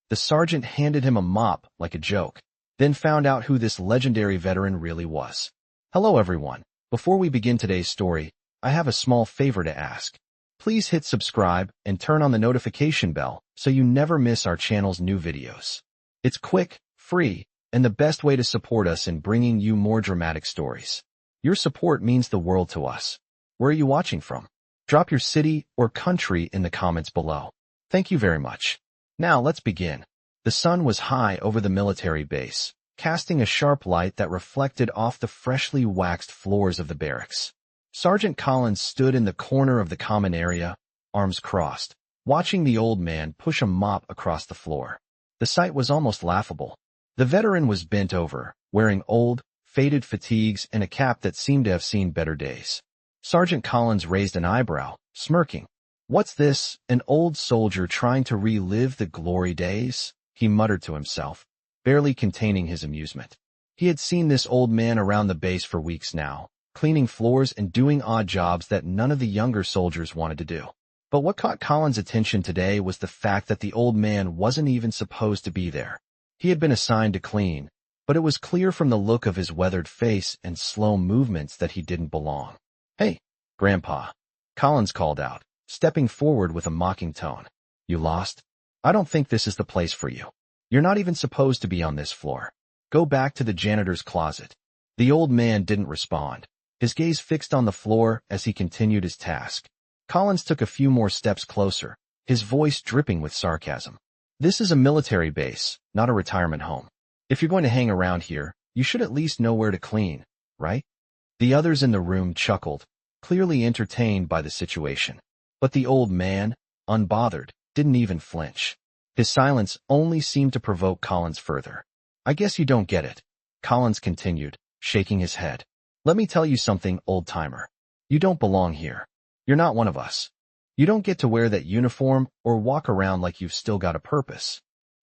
The sergeant handed him a mop like a joke, then found out who this legendary veteran really was. Hello everyone. Before we begin today's story, I have a small favor to ask. Please hit subscribe and turn on the notification bell so you never miss our channel's new videos. It's quick, free, and the best way to support us in bringing you more dramatic stories. Your support means the world to us. Where are you watching from? Drop your city or country in the comments below. Thank you very much. Now let's begin. The sun was high over the military base, casting a sharp light that reflected off the freshly waxed floors of the barracks. Sergeant Collins stood in the corner of the common area, arms crossed, watching the old man push a mop across the floor. The sight was almost laughable. The veteran was bent over, wearing old, faded fatigues and a cap that seemed to have seen better days. Sergeant Collins raised an eyebrow, smirking. "What's this, an old soldier trying to relive the glory days?" he muttered to himself, barely containing his amusement. He had seen this old man around the base for weeks now, cleaning floors and doing odd jobs that none of the younger soldiers wanted to do. But what caught Collins' attention today was the fact that the old man wasn't even supposed to be there. He had been assigned to clean, but it was clear from the look of his weathered face and slow movements that he didn't belong. "Hey, Grandpa," Collins called out, stepping forward with a mocking tone. "You lost? I don't think this is the place for you. You're not even supposed to be on this floor. Go back to the janitor's closet." The old man didn't respond, his gaze fixed on the floor as he continued his task. Collins took a few more steps closer, his voice dripping with sarcasm. "This is a military base, not a retirement home. If you're going to hang around here, you should at least know where to clean, right?" The others in the room chuckled, clearly entertained by the situation. But the old man, unbothered, didn't even flinch. His silence only seemed to provoke Collins further. "I guess you don't get it," Collins continued, shaking his head. "Let me tell you something, old-timer. You don't belong here. You're not one of us. You don't get to wear that uniform or walk around like you've still got a purpose."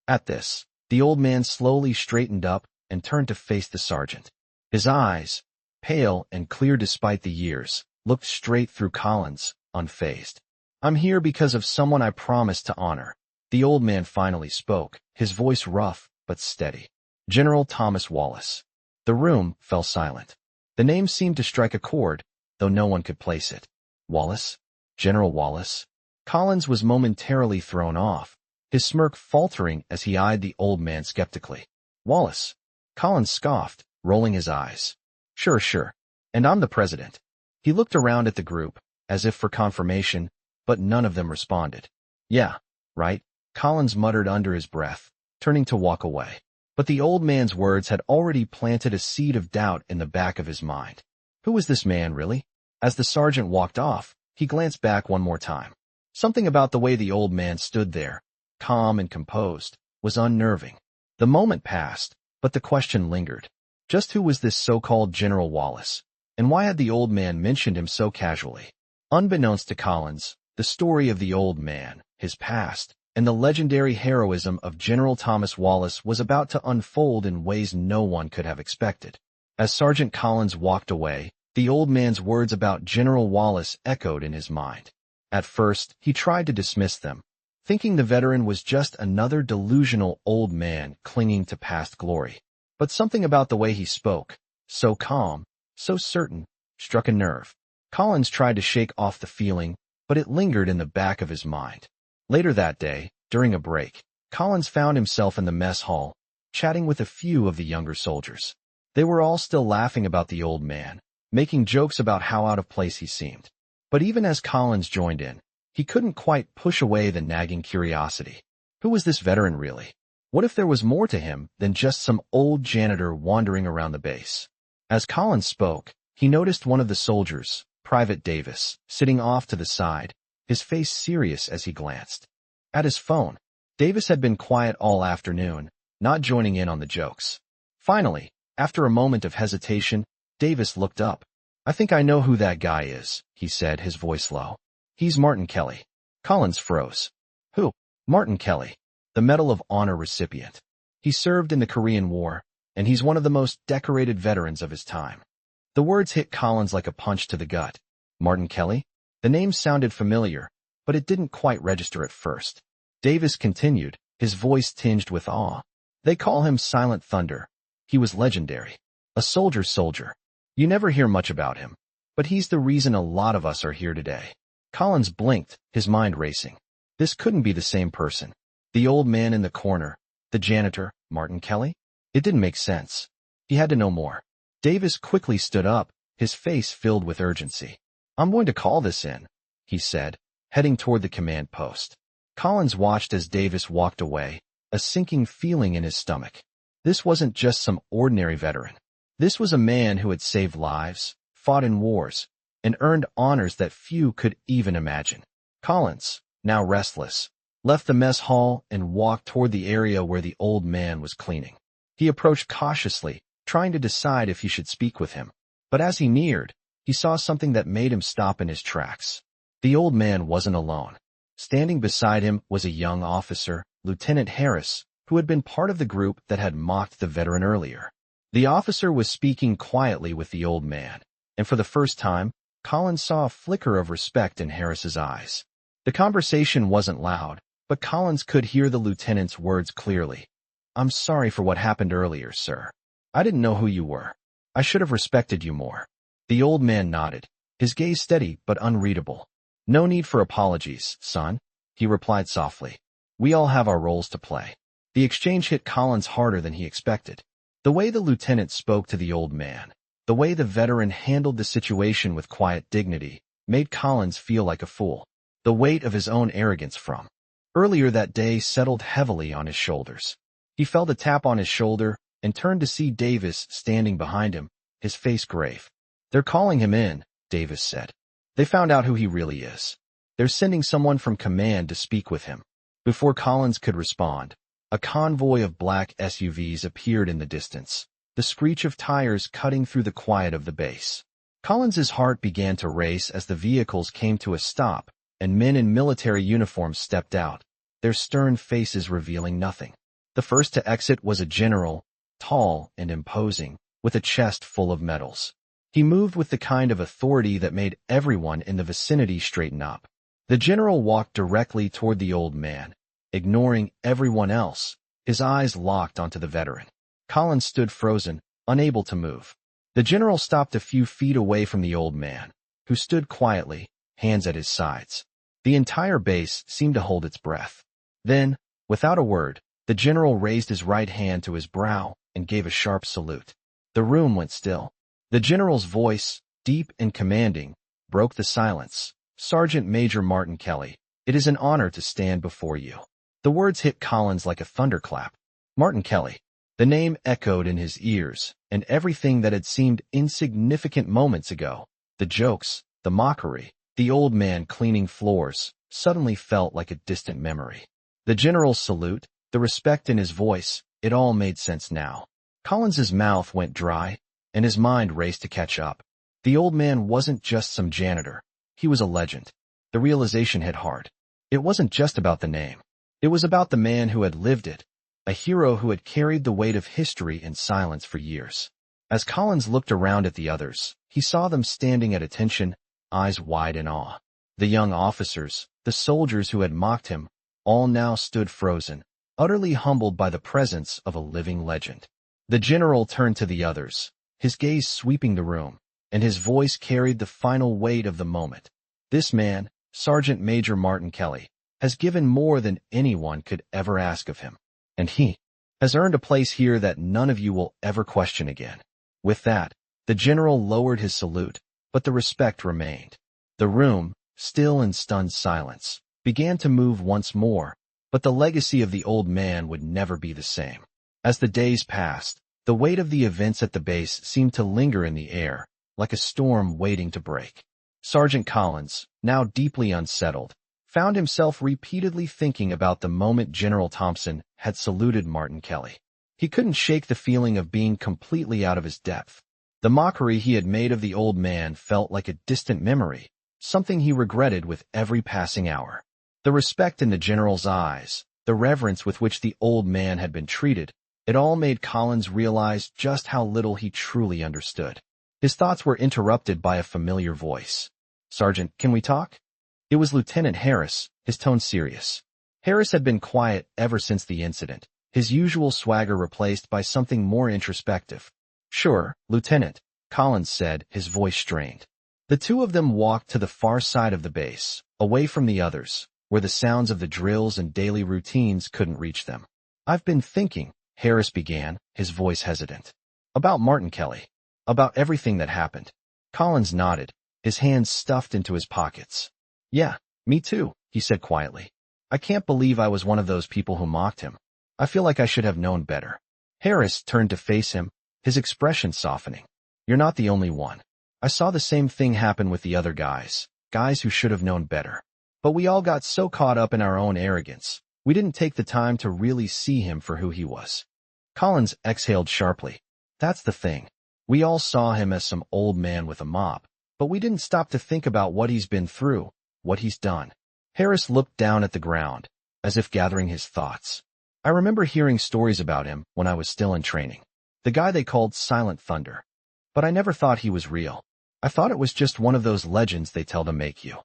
At this, the old man slowly straightened up and turned to face the sergeant. His eyes, pale and clear despite the years, looked straight through Collins, unfazed. "I'm here because of someone I promised to honor." The old man finally spoke, his voice rough but steady. "General Thomas Wallace." The room fell silent. The name seemed to strike a chord, though no one could place it. Wallace? General Wallace? Collins was momentarily thrown off, his smirk faltering as he eyed the old man skeptically. "Wallace?" Collins scoffed, rolling his eyes. Sure. And I'm the president." He looked around at the group, as if for confirmation, but none of them responded. "Yeah, right," Collins muttered under his breath, turning to walk away. But the old man's words had already planted a seed of doubt in the back of his mind. Who was this man, really? As the sergeant walked off, he glanced back one more time. Something about the way the old man stood there, calm and composed, was unnerving. The moment passed, but the question lingered. Just who was this so-called General Wallace, and why had the old man mentioned him so casually? Unbeknownst to Collins, the story of the old man, his past, and the legendary heroism of General Thomas Wallace was about to unfold in ways no one could have expected. As Sergeant Collins walked away, the old man's words about General Wallace echoed in his mind. At first, he tried to dismiss them, thinking the veteran was just another delusional old man clinging to past glory. But something about the way he spoke, so calm, so certain, struck a nerve. Collins tried to shake off the feeling, but it lingered in the back of his mind. Later that day, during a break, Collins found himself in the mess hall, chatting with a few of the younger soldiers. They were all still laughing about the old man, making jokes about how out of place he seemed. But even as Collins joined in, he couldn't quite push away the nagging curiosity. Who was this veteran really? What if there was more to him than just some old janitor wandering around the base? As Collins spoke, he noticed one of the soldiers, Private Davis, sitting off to the side, his face serious as he glanced at his phone. Davis had been quiet all afternoon, not joining in on the jokes. Finally, after a moment of hesitation, Davis looked up. "I think I know who that guy is," he said, his voice low. "He's Martin Kelly." Collins froze. "Who?" "Martin Kelly, the Medal of Honor recipient. He served in the Korean War, and he's one of the most decorated veterans of his time." The words hit Collins like a punch to the gut. Martin Kelly? The name sounded familiar, but it didn't quite register at first. Davis continued, his voice tinged with awe. They call him Silent Thunder. He was legendary. A soldier's soldier. You never hear much about him, but he's the reason a lot of us are here today. Collins blinked, his mind racing. This couldn't be the same person. The old man in the corner, the janitor, Martin Kelly? It didn't make sense. He had to know more. Davis quickly stood up, his face filled with urgency. I'm going to call this in, he said, heading toward the command post. Collins watched as Davis walked away, a sinking feeling in his stomach. This wasn't just some ordinary veteran. This was a man who had saved lives, fought in wars, and earned honors that few could even imagine. Collins, now restless, left the mess hall and walked toward the area where the old man was cleaning. He approached cautiously, trying to decide if he should speak with him. But as he neared, he saw something that made him stop in his tracks. The old man wasn't alone. Standing beside him was a young officer, Lieutenant Harris, who had been part of the group that had mocked the veteran earlier. The officer was speaking quietly with the old man, and for the first time, Collins saw a flicker of respect in Harris's eyes. The conversation wasn't loud, but Collins could hear the lieutenant's words clearly. I'm sorry for what happened earlier, sir. I didn't know who you were. I should have respected you more. The old man nodded, his gaze steady but unreadable. No need for apologies, son, he replied softly. We all have our roles to play. The exchange hit Collins harder than he expected. The way the lieutenant spoke to the old man, the way the veteran handled the situation with quiet dignity, made Collins feel like a fool. The weight of his own arrogance from earlier that day settled heavily on his shoulders. He felt a tap on his shoulder and turned to see Davis standing behind him, his face grave. They're calling him in, Davis said. They found out who he really is. They're sending someone from command to speak with him. Before Collins could respond, a convoy of black SUVs appeared in the distance, the screech of tires cutting through the quiet of the base. Collins's heart began to race as the vehicles came to a stop, and men in military uniforms stepped out, their stern faces revealing nothing. The first to exit was a general, tall and imposing, with a chest full of medals. He moved with the kind of authority that made everyone in the vicinity straighten up. The general walked directly toward the old man, ignoring everyone else, his eyes locked onto the veteran. Collins stood frozen, unable to move. The general stopped a few feet away from the old man, who stood quietly, hands at his sides. The entire base seemed to hold its breath. Then, without a word, the general raised his right hand to his brow and gave a sharp salute. The room went still. The general's voice, deep and commanding, broke the silence. Sergeant Major Martin Kelly, it is an honor to stand before you. The words hit Collins like a thunderclap. Martin Kelly. The name echoed in his ears, and everything that had seemed insignificant moments ago, the jokes, the mockery, the old man cleaning floors, suddenly felt like a distant memory. The general's salute, the respect in his voice, it all made sense now. Collins's mouth went dry, and his mind raced to catch up. The old man wasn't just some janitor. He was a legend. The realization hit hard. It wasn't just about the name. It was about the man who had lived it, a hero who had carried the weight of history in silence for years. As Collins looked around at the others, he saw them standing at attention, eyes wide in awe. The young officers, the soldiers who had mocked him, all now stood frozen, utterly humbled by the presence of a living legend. The general turned to the others, his gaze sweeping the room, and his voice carried the final weight of the moment. This man, Sergeant Major Martin Kelly, has given more than anyone could ever ask of him, and he has earned a place here that none of you will ever question again. With that, the general lowered his salute, but the respect remained. The room, still in stunned silence, began to move once more, but the legacy of the old man would never be the same. As the days passed, the weight of the events at the base seemed to linger in the air, like a storm waiting to break. Sergeant Collins, now deeply unsettled, found himself repeatedly thinking about the moment General Thompson had saluted Martin Kelly. He couldn't shake the feeling of being completely out of his depth. The mockery he had made of the old man felt like a distant memory, something he regretted with every passing hour. The respect in the general's eyes, the reverence with which the old man had been treated, it all made Collins realize just how little he truly understood. His thoughts were interrupted by a familiar voice. "Sergeant, can we talk?" It was Lieutenant Harris, his tone serious. Harris had been quiet ever since the incident, his usual swagger replaced by something more introspective. "Sure, Lieutenant," Collins said, his voice strained. The two of them walked to the far side of the base, away from the others, where the sounds of the drills and daily routines couldn't reach them. "I've been thinking," Harris began, his voice hesitant. "About Martin Kelly. About everything that happened." Collins nodded, his hands stuffed into his pockets. "Yeah, me too," he said quietly. "I can't believe I was one of those people who mocked him. I feel like I should have known better." Harris turned to face him, his expression softening. "You're not the only one. I saw the same thing happen with the other guys who should have known better. But we all got so caught up in our own arrogance, we didn't take the time to really see him for who he was." Collins exhaled sharply. "That's the thing. We all saw him as some old man with a mop, but we didn't stop to think about what he's been through, what he's done." Harris looked down at the ground, as if gathering his thoughts. "I remember hearing stories about him when I was still in training. The guy they called Silent Thunder. But I never thought he was real. I thought it was just one of those legends they tell to make you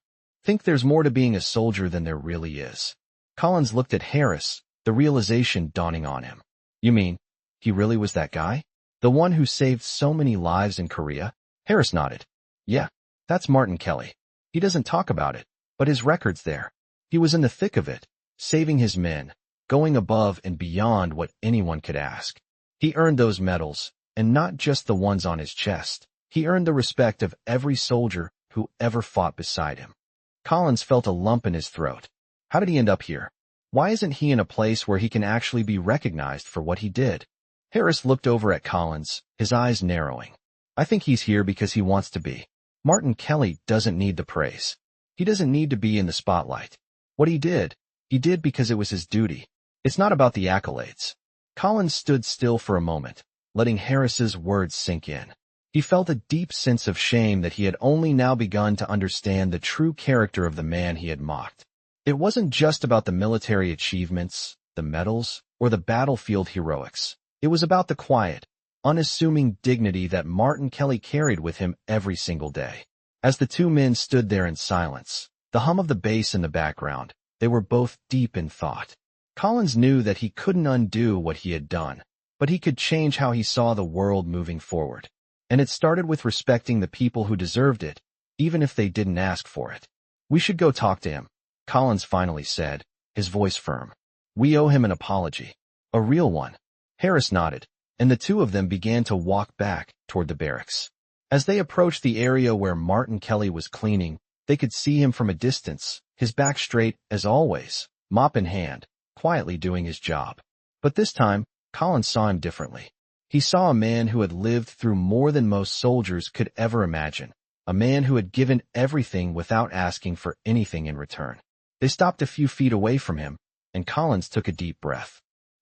think there's more to being a soldier than there really is." Collins looked at Harris, the realization dawning on him. "You mean, he really was that guy? The one who saved so many lives in Korea?" Harris nodded. "Yeah, that's Martin Kelly. He doesn't talk about it, but his record's there. He was in the thick of it, saving his men, going above and beyond what anyone could ask. He earned those medals, and not just the ones on his chest. He earned the respect of every soldier who ever fought beside him." Collins felt a lump in his throat. How did he end up here? Why isn't he in a place where he can actually be recognized for what he did? Harris looked over at Collins, his eyes narrowing. "I think he's here because he wants to be. Martin Kelly doesn't need the praise. He doesn't need to be in the spotlight. What he did because it was his duty. It's not about the accolades." Collins stood still for a moment, letting Harris's words sink in. He felt a deep sense of shame that he had only now begun to understand the true character of the man he had mocked. It wasn't just about the military achievements, the medals, or the battlefield heroics. It was about the quiet, unassuming dignity that Martin Kelly carried with him every single day. As the two men stood there in silence, the hum of the bass in the background, they were both deep in thought. Collins knew that he couldn't undo what he had done, but he could change how he saw the world moving forward. And it started with respecting the people who deserved it, even if they didn't ask for it. "We should go talk to him," Collins finally said, his voice firm. "We owe him an apology. A real one." Harris nodded, and the two of them began to walk back toward the barracks. As they approached the area where Martin Kelly was cleaning, they could see him from a distance, his back straight, as always, mop in hand, quietly doing his job. But this time, Collins saw him differently. He saw a man who had lived through more than most soldiers could ever imagine, a man who had given everything without asking for anything in return. They stopped a few feet away from him, and Collins took a deep breath.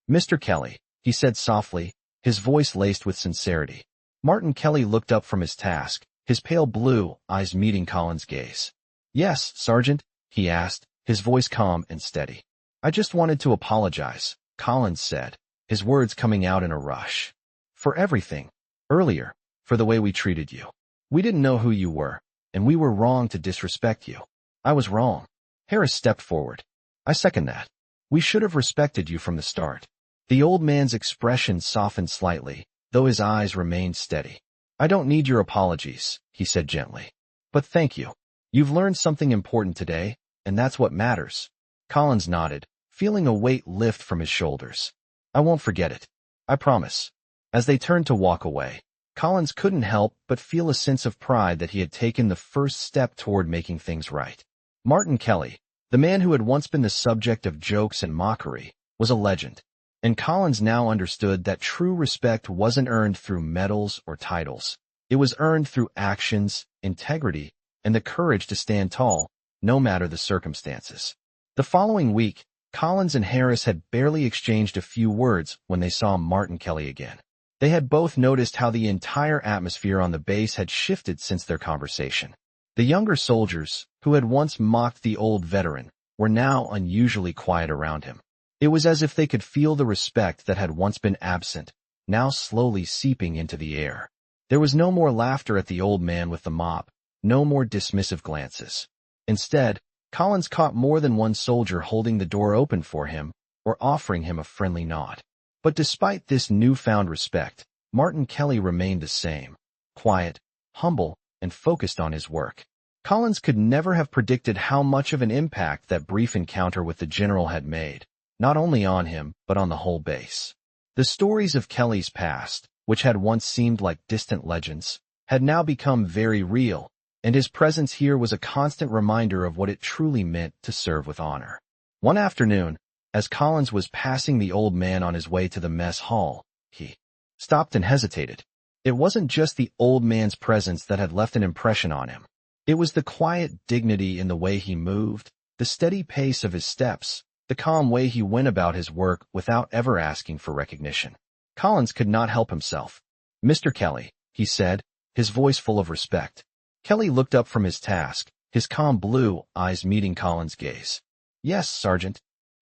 "Mr. Kelly," he said softly, his voice laced with sincerity. Martin Kelly looked up from his task, his pale blue eyes meeting Collins' gaze. "Yes, Sergeant?" he asked, his voice calm and steady. "I just wanted to apologize," Collins said, his words coming out in a rush. "For everything. Earlier. For the way we treated you. We didn't know who you were, and we were wrong to disrespect you. I was wrong." Harris stepped forward. "I second that. We should have respected you from the start." The old man's expression softened slightly, though his eyes remained steady. "I don't need your apologies," he said gently. "But thank you. You've learned something important today, and that's what matters." Collins nodded, feeling a weight lift from his shoulders. "I won't forget it. I promise." As they turned to walk away, Collins couldn't help but feel a sense of pride that he had taken the first step toward making things right. Martin Kelly, the man who had once been the subject of jokes and mockery, was a legend, and Collins now understood that true respect wasn't earned through medals or titles. It was earned through actions, integrity, and the courage to stand tall, no matter the circumstances. The following week, Collins and Harris had barely exchanged a few words when they saw Martin Kelly again. They had both noticed how the entire atmosphere on the base had shifted since their conversation. The younger soldiers, who had once mocked the old veteran, were now unusually quiet around him. It was as if they could feel the respect that had once been absent, now slowly seeping into the air. There was no more laughter at the old man with the mop, no more dismissive glances. Instead, Collins caught more than one soldier holding the door open for him or offering him a friendly nod. But despite this newfound respect, Martin Kelly remained the same, quiet, humble, and focused on his work. Collins could never have predicted how much of an impact that brief encounter with the general had made, not only on him, but on the whole base. The stories of Kelly's past, which had once seemed like distant legends, had now become very real, and his presence here was a constant reminder of what it truly meant to serve with honor. One afternoon, as Collins was passing the old man on his way to the mess hall, he stopped and hesitated. It wasn't just the old man's presence that had left an impression on him. It was the quiet dignity in the way he moved, the steady pace of his steps, the calm way he went about his work without ever asking for recognition. Collins could not help himself. "Mr. Kelly," he said, his voice full of respect. Kelly looked up from his task, his calm blue eyes meeting Collins' gaze. "Yes, Sergeant.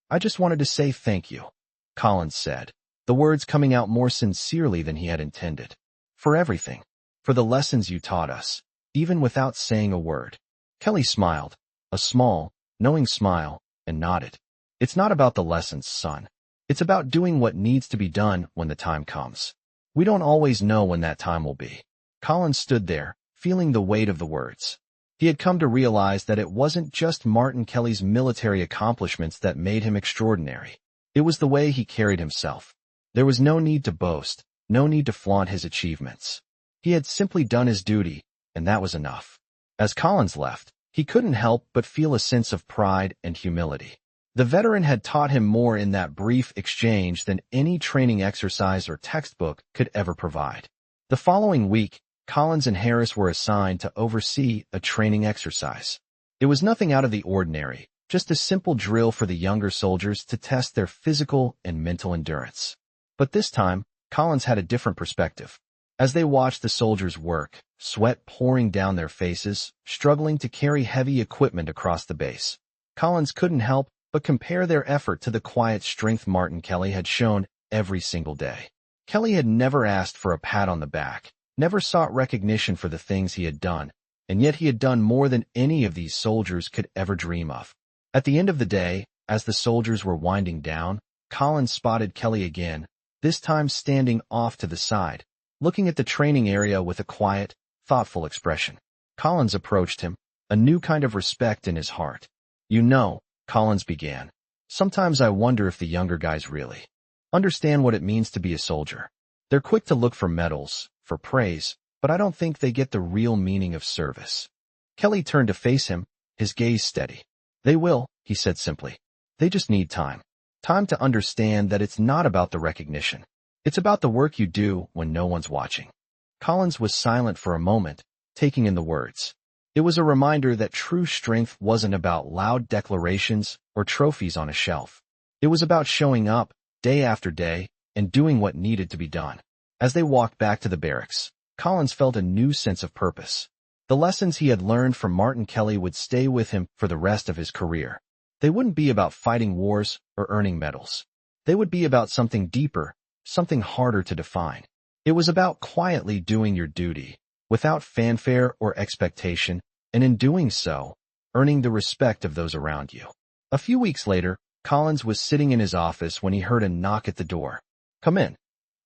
I just wanted to say thank you," Collins said, the words coming out more sincerely than he had intended. "For everything. For the lessons you taught us, even without saying a word." Kelly smiled, a small, knowing smile, and nodded. "It's not about the lessons, son. It's about doing what needs to be done when the time comes. We don't always know when that time will be." Collins stood there, feeling the weight of the words. He had come to realize that it wasn't just Martin Kelly's military accomplishments that made him extraordinary. It was the way he carried himself. There was no need to boast, no need to flaunt his achievements. He had simply done his duty, and that was enough. As Collins left, he couldn't help but feel a sense of pride and humility. The veteran had taught him more in that brief exchange than any training exercise or textbook could ever provide. The following week, Collins and Harris were assigned to oversee a training exercise. It was nothing out of the ordinary, just a simple drill for the younger soldiers to test their physical and mental endurance. But this time, Collins had a different perspective. As they watched the soldiers work, sweat pouring down their faces, struggling to carry heavy equipment across the base, Collins couldn't help but compare their effort to the quiet strength Martin Kelly had shown every single day. Kelly had never asked for a pat on the back, never sought recognition for the things he had done, and yet he had done more than any of these soldiers could ever dream of. At the end of the day, as the soldiers were winding down, Collins spotted Kelly again, this time standing off to the side, looking at the training area with a quiet, thoughtful expression. Collins approached him, a new kind of respect in his heart. "You know," Collins began, "sometimes I wonder if the younger guys really understand what it means to be a soldier. They're quick to look for medals, for praise, but I don't think they get the real meaning of service." Kelly turned to face him, his gaze steady. "They will," he said simply. "They just need time. Time to understand that it's not about the recognition. It's about the work you do when no one's watching." Collins was silent for a moment, taking in the words. It was a reminder that true strength wasn't about loud declarations or trophies on a shelf. It was about showing up, day after day, and doing what needed to be done. As they walked back to the barracks, Collins felt a new sense of purpose. The lessons he had learned from Martin Kelly would stay with him for the rest of his career. They wouldn't be about fighting wars or earning medals. They would be about something deeper, something harder to define. It was about quietly doing your duty, without fanfare or expectation, and in doing so, earning the respect of those around you. A few weeks later, Collins was sitting in his office when he heard a knock at the door. "Come in,"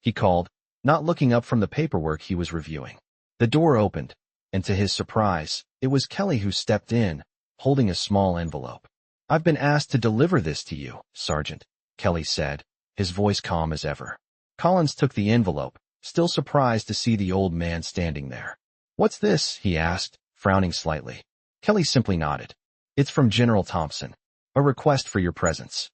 he called, not looking up from the paperwork he was reviewing. The door opened, and to his surprise, it was Kelly who stepped in, holding a small envelope. "I've been asked to deliver this to you, Sergeant," Kelly said, his voice calm as ever. Collins took the envelope, still surprised to see the old man standing there. "What's this?" he asked, frowning slightly. Kelly simply nodded. "It's from General Thompson. A request for your presence."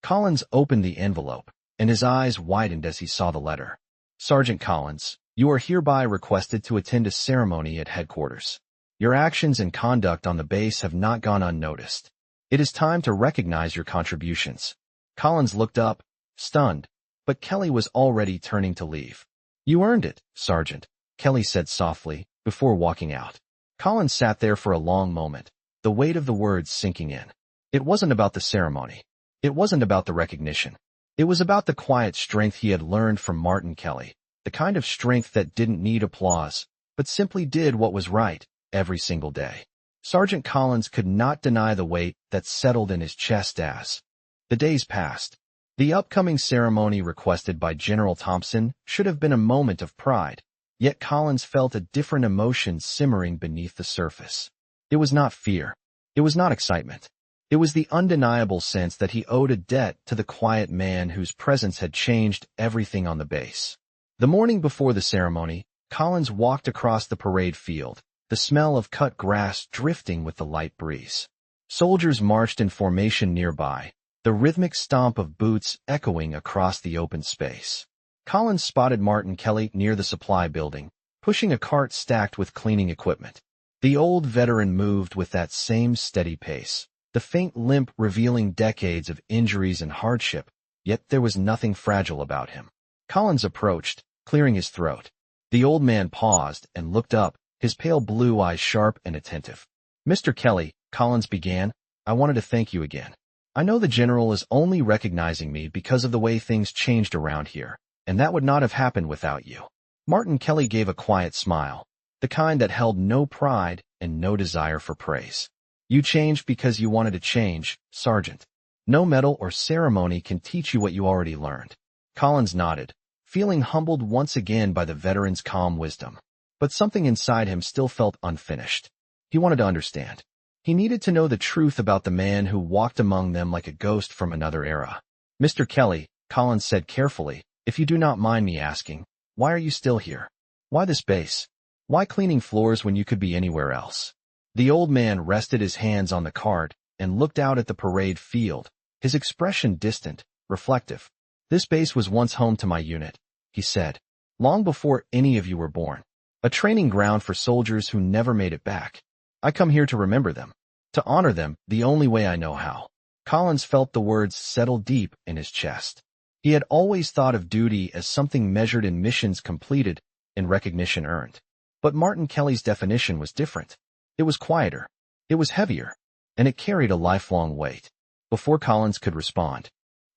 Collins opened the envelope, and his eyes widened as he saw the letter. "Sergeant Collins, you are hereby requested to attend a ceremony at headquarters. Your actions and conduct on the base have not gone unnoticed. It is time to recognize your contributions." Collins looked up, stunned, but Kelly was already turning to leave. "You earned it, Sergeant," Kelly said softly, before walking out. Collins sat there for a long moment, the weight of the words sinking in. It wasn't about the ceremony. It wasn't about the recognition. It was about the quiet strength he had learned from Martin Kelly, the kind of strength that didn't need applause, but simply did what was right every single day. Sergeant Collins could not deny the weight that settled in his chest as the days passed. The upcoming ceremony requested by General Thompson should have been a moment of pride, yet Collins felt a different emotion simmering beneath the surface. It was not fear. It was not excitement. It was the undeniable sense that he owed a debt to the quiet man whose presence had changed everything on the base. The morning before the ceremony, Collins walked across the parade field, the smell of cut grass drifting with the light breeze. Soldiers marched in formation nearby, the rhythmic stomp of boots echoing across the open space. Collins spotted Martin Kelly near the supply building, pushing a cart stacked with cleaning equipment. The old veteran moved with that same steady pace, the faint limp revealing decades of injuries and hardship, yet there was nothing fragile about him. Collins approached, clearing his throat. The old man paused and looked up, his pale blue eyes sharp and attentive. "Mr. Kelly," Collins began, "I wanted to thank you again. I know the general is only recognizing me because of the way things changed around here, and that would not have happened without you." Martin Kelly gave a quiet smile, the kind that held no pride and no desire for praise. "You changed because you wanted to change, Sergeant. No medal or ceremony can teach you what you already learned." Collins nodded, feeling humbled once again by the veteran's calm wisdom. But something inside him still felt unfinished. He wanted to understand. He needed to know the truth about the man who walked among them like a ghost from another era. "Mr. Kelly," Collins said carefully, "if you do not mind me asking, why are you still here? Why this base? Why cleaning floors when you could be anywhere else?" The old man rested his hands on the cart and looked out at the parade field, his expression distant, reflective. "This base was once home to my unit," he said, "long before any of you were born. A training ground for soldiers who never made it back. I come here to remember them, to honor them the only way I know how." Collins felt the words settle deep in his chest. He had always thought of duty as something measured in missions completed and recognition earned. But Martin Kelly's definition was different. It was quieter, it was heavier, and it carried a lifelong weight. Before Collins could respond,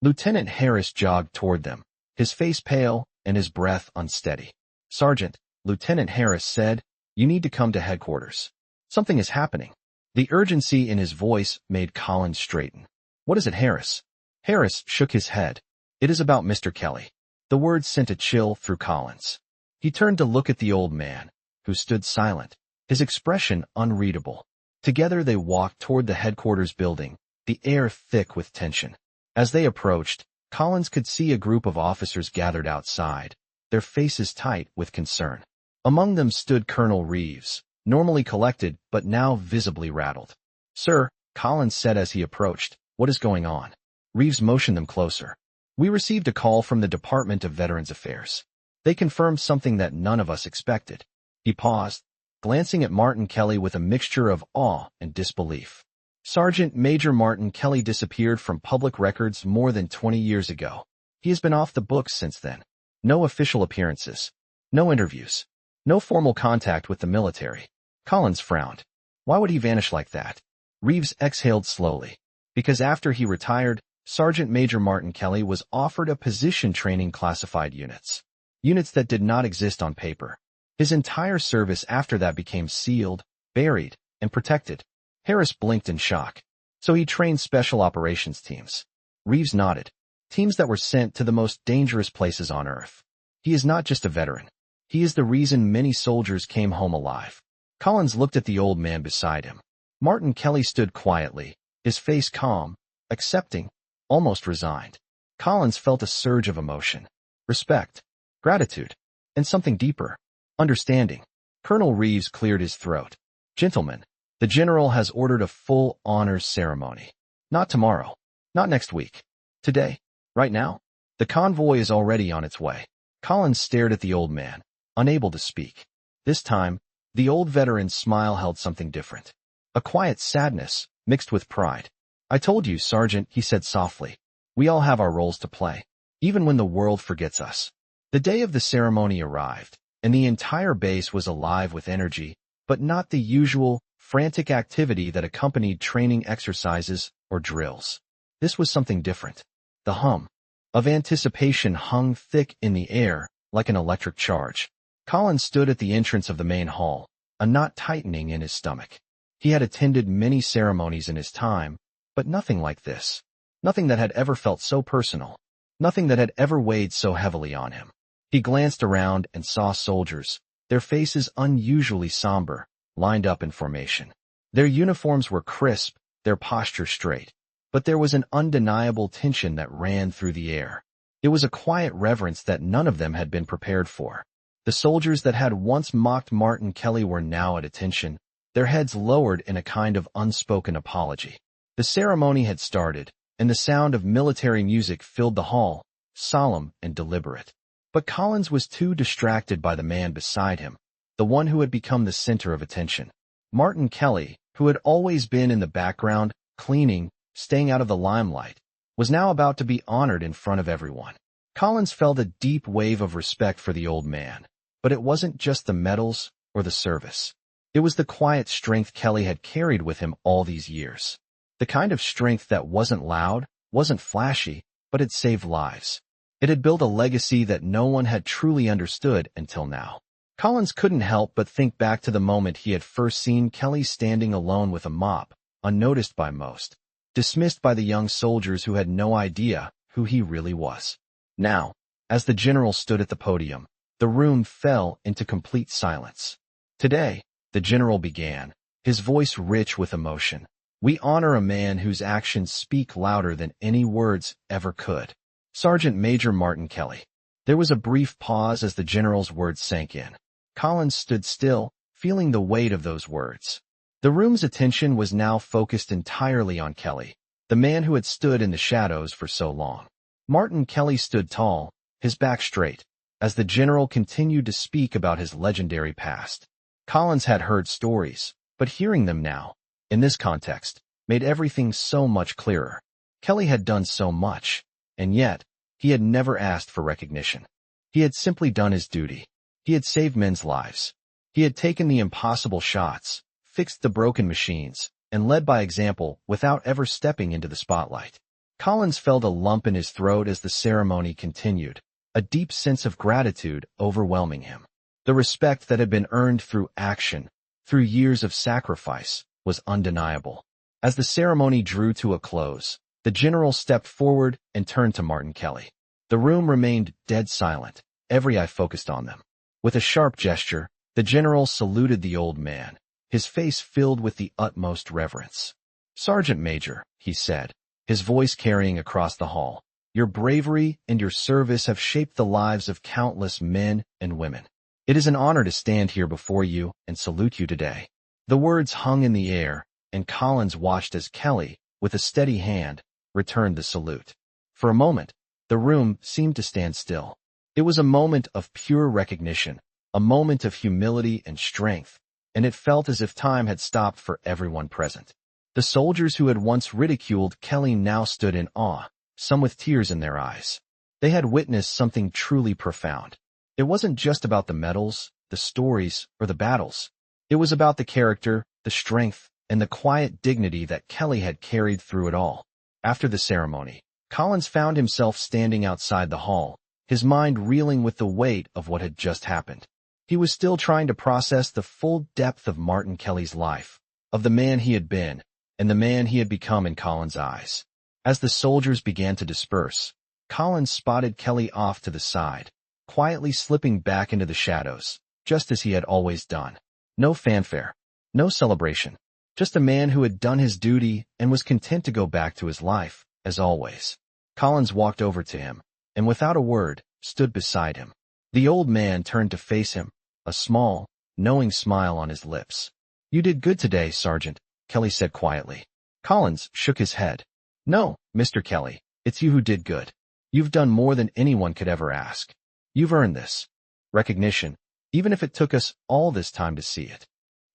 Lieutenant Harris jogged toward them, his face pale and his breath unsteady. "Sergeant," Lieutenant Harris said, "you need to come to headquarters. Something is happening." The urgency in his voice made Collins straighten. "What is it, Harris?" Harris shook his head. "It is about Mr. Kelly." The words sent a chill through Collins. He turned to look at the old man, who stood silent, his expression unreadable. Together they walked toward the headquarters building, the air thick with tension. As they approached, Collins could see a group of officers gathered outside, their faces tight with concern. Among them stood Colonel Reeves, normally collected but now visibly rattled. "Sir," Collins said as he approached, "what is going on?" Reeves motioned them closer. "We received a call from the Department of Veterans Affairs. They confirmed something that none of us expected." He paused, glancing at Martin Kelly with a mixture of awe and disbelief. "Sergeant Major Martin Kelly disappeared from public records more than 20 years ago. He has been off the books since then. No official appearances. No interviews. No formal contact with the military." Collins frowned. Why would he vanish like that? Reeves exhaled slowly. Because after he retired, Sergeant Major Martin Kelly was offered a position training classified units. Units that did not exist on paper. His entire service after that became sealed, buried, and protected. Harris blinked in shock. "So he trained special operations teams." Reeves nodded. "Teams that were sent to the most dangerous places on Earth. He is not just a veteran. He is the reason many soldiers came home alive." Collins looked at the old man beside him. Martin Kelly stood quietly, his face calm, accepting, almost resigned. Collins felt a surge of emotion. Respect, gratitude, and something deeper. Understanding. Colonel Reeves cleared his throat. "Gentlemen, the general has ordered a full honors ceremony. Not tomorrow. Not next week. Today. Right now. The convoy is already on its way." Collins stared at the old man, unable to speak. This time, the old veteran's smile held something different. A quiet sadness, mixed with pride. "I told you, Sergeant," he said softly. "We all have our roles to play, even when the world forgets us." The day of the ceremony arrived, and the entire base was alive with energy, but not the usual, frantic activity that accompanied training exercises or drills. This was something different. The hum of anticipation hung thick in the air, like an electric charge. Collins stood at the entrance of the main hall, a knot tightening in his stomach. He had attended many ceremonies in his time, but nothing like this. Nothing that had ever felt so personal. Nothing that had ever weighed so heavily on him. He glanced around and saw soldiers, their faces unusually somber, lined up in formation. Their uniforms were crisp, their posture straight, but there was an undeniable tension that ran through the air. It was a quiet reverence that none of them had been prepared for. The soldiers that had once mocked Martin Kelly were now at attention, their heads lowered in a kind of unspoken apology. The ceremony had started, and the sound of military music filled the hall, solemn and deliberate. But Collins was too distracted by the man beside him, the one who had become the center of attention. Martin Kelly, who had always been in the background, cleaning, staying out of the limelight, was now about to be honored in front of everyone. Collins felt a deep wave of respect for the old man, but it wasn't just the medals or the service. It was the quiet strength Kelly had carried with him all these years. The kind of strength that wasn't loud, wasn't flashy, but had saved lives. It had built a legacy that no one had truly understood until now. Collins couldn't help but think back to the moment he had first seen Kelly standing alone with a mop, unnoticed by most, dismissed by the young soldiers who had no idea who he really was. Now, as the general stood at the podium, the room fell into complete silence. Today, the general began, his voice rich with emotion. We honor a man whose actions speak louder than any words ever could. Sergeant Major Martin Kelly. There was a brief pause as the general's words sank in. Collins stood still, feeling the weight of those words. The room's attention was now focused entirely on Kelly, the man who had stood in the shadows for so long. Martin Kelly stood tall, his back straight, as the general continued to speak about his legendary past. Collins had heard stories, but hearing them now, in this context, made everything so much clearer. Kelly had done so much, and yet, he had never asked for recognition. He had simply done his duty. He had saved men's lives. He had taken the impossible shots, fixed the broken machines, and led by example without ever stepping into the spotlight. Collins felt a lump in his throat as the ceremony continued, a deep sense of gratitude overwhelming him. The respect that had been earned through action, through years of sacrifice, was undeniable. As the ceremony drew to a close, the general stepped forward and turned to Martin Kelly. The room remained dead silent, every eye focused on them. With a sharp gesture, the general saluted the old man, his face filled with the utmost reverence. "Sergeant Major," he said, his voice carrying across the hall, "your bravery and your service have shaped the lives of countless men and women. It is an honor to stand here before you and salute you today." The words hung in the air, and Collins watched as Kelly, with a steady hand, returned the salute. For a moment, the room seemed to stand still. It was a moment of pure recognition, a moment of humility and strength, and it felt as if time had stopped for everyone present. The soldiers who had once ridiculed Kelly now stood in awe, some with tears in their eyes. They had witnessed something truly profound. It wasn't just about the medals, the stories, or the battles. It was about the character, the strength, and the quiet dignity that Kelly had carried through it all. After the ceremony, Collins found himself standing outside the hall, his mind reeling with the weight of what had just happened. He was still trying to process the full depth of Martin Kelly's life, of the man he had been, and the man he had become in Collins' eyes. As the soldiers began to disperse, Collins spotted Kelly off to the side, quietly slipping back into the shadows, just as he had always done. No fanfare, no celebration, just a man who had done his duty and was content to go back to his life, as always. Collins walked over to him, and without a word, stood beside him. The old man turned to face him, a small, knowing smile on his lips. "You did good today, Sergeant," Kelly said quietly. Collins shook his head. "No, Mr. Kelly, it's you who did good. You've done more than anyone could ever ask. You've earned this recognition, even if it took us all this time to see it."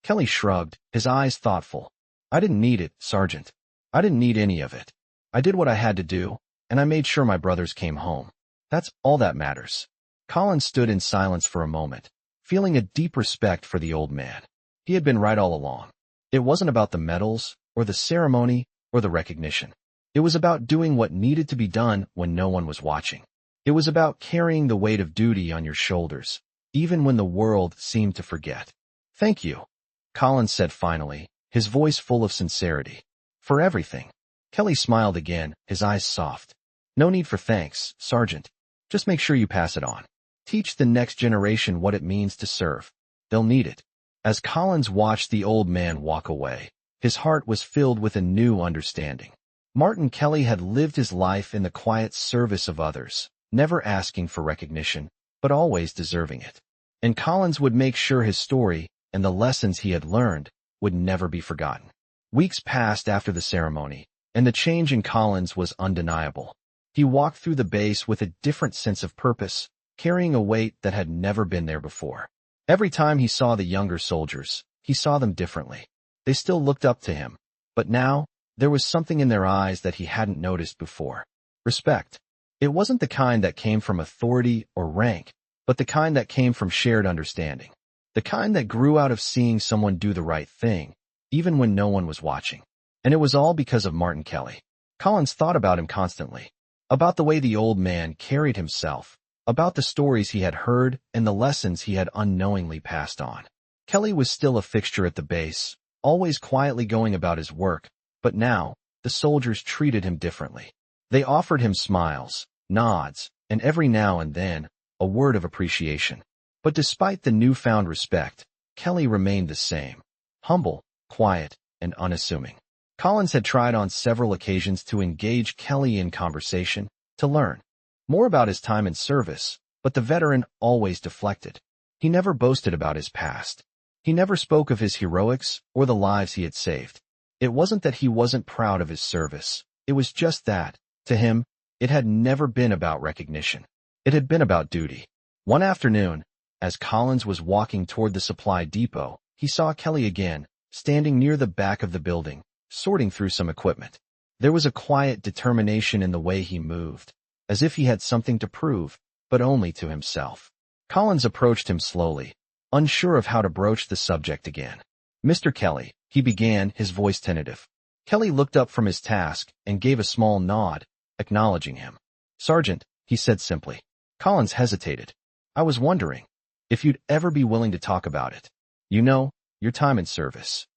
Kelly shrugged, his eyes thoughtful. "I didn't need it, Sergeant. I didn't need any of it. I did what I had to do, and I made sure my brothers came home. That's all that matters." Collins stood in silence for a moment, feeling a deep respect for the old man. He had been right all along. It wasn't about the medals, or the ceremony, or the recognition. It was about doing what needed to be done when no one was watching. It was about carrying the weight of duty on your shoulders, even when the world seemed to forget. "Thank you," Collins said finally, his voice full of sincerity. For everything. Kelly smiled again, his eyes soft. No need for thanks, Sergeant. Just make sure you pass it on. Teach the next generation what it means to serve. They'll need it. As Collins watched the old man walk away, his heart was filled with a new understanding. Martin Kelly had lived his life in the quiet service of others, never asking for recognition, but always deserving it. And Collins would make sure his story, and the lessons he had learned, would never be forgotten. Weeks passed after the ceremony, and the change in Collins was undeniable. He walked through the base with a different sense of purpose, carrying a weight that had never been there before. Every time he saw the younger soldiers, he saw them differently. They still looked up to him, but now, there was something in their eyes that he hadn't noticed before. Respect. It wasn't the kind that came from authority or rank, but the kind that came from shared understanding. The kind that grew out of seeing someone do the right thing, even when no one was watching. And it was all because of Martin Kelly. Collins thought about him constantly. About the way the old man carried himself, about the stories he had heard and the lessons he had unknowingly passed on. Kelly was still a fixture at the base, always quietly going about his work, but now, the soldiers treated him differently. They offered him smiles, nods, and every now and then, a word of appreciation. But despite the newfound respect, Kelly remained the same. Humble, quiet, and unassuming. Collins had tried on several occasions to engage Kelly in conversation, to learn more about his time in service, but the veteran always deflected. He never boasted about his past. He never spoke of his heroics or the lives he had saved. It wasn't that he wasn't proud of his service. It was just that, to him, it had never been about recognition. It had been about duty. One afternoon, as Collins was walking toward the supply depot, he saw Kelly again, standing near the back of the building, sorting through some equipment. There was a quiet determination in the way he moved, as if he had something to prove, but only to himself. Collins approached him slowly, unsure of how to broach the subject again. "Mr. Kelly," he began, his voice tentative. Kelly looked up from his task and gave a small nod, acknowledging him. "Sergeant," he said simply. Collins hesitated. "I was wondering if you'd ever be willing to talk about it. You know, your time in service."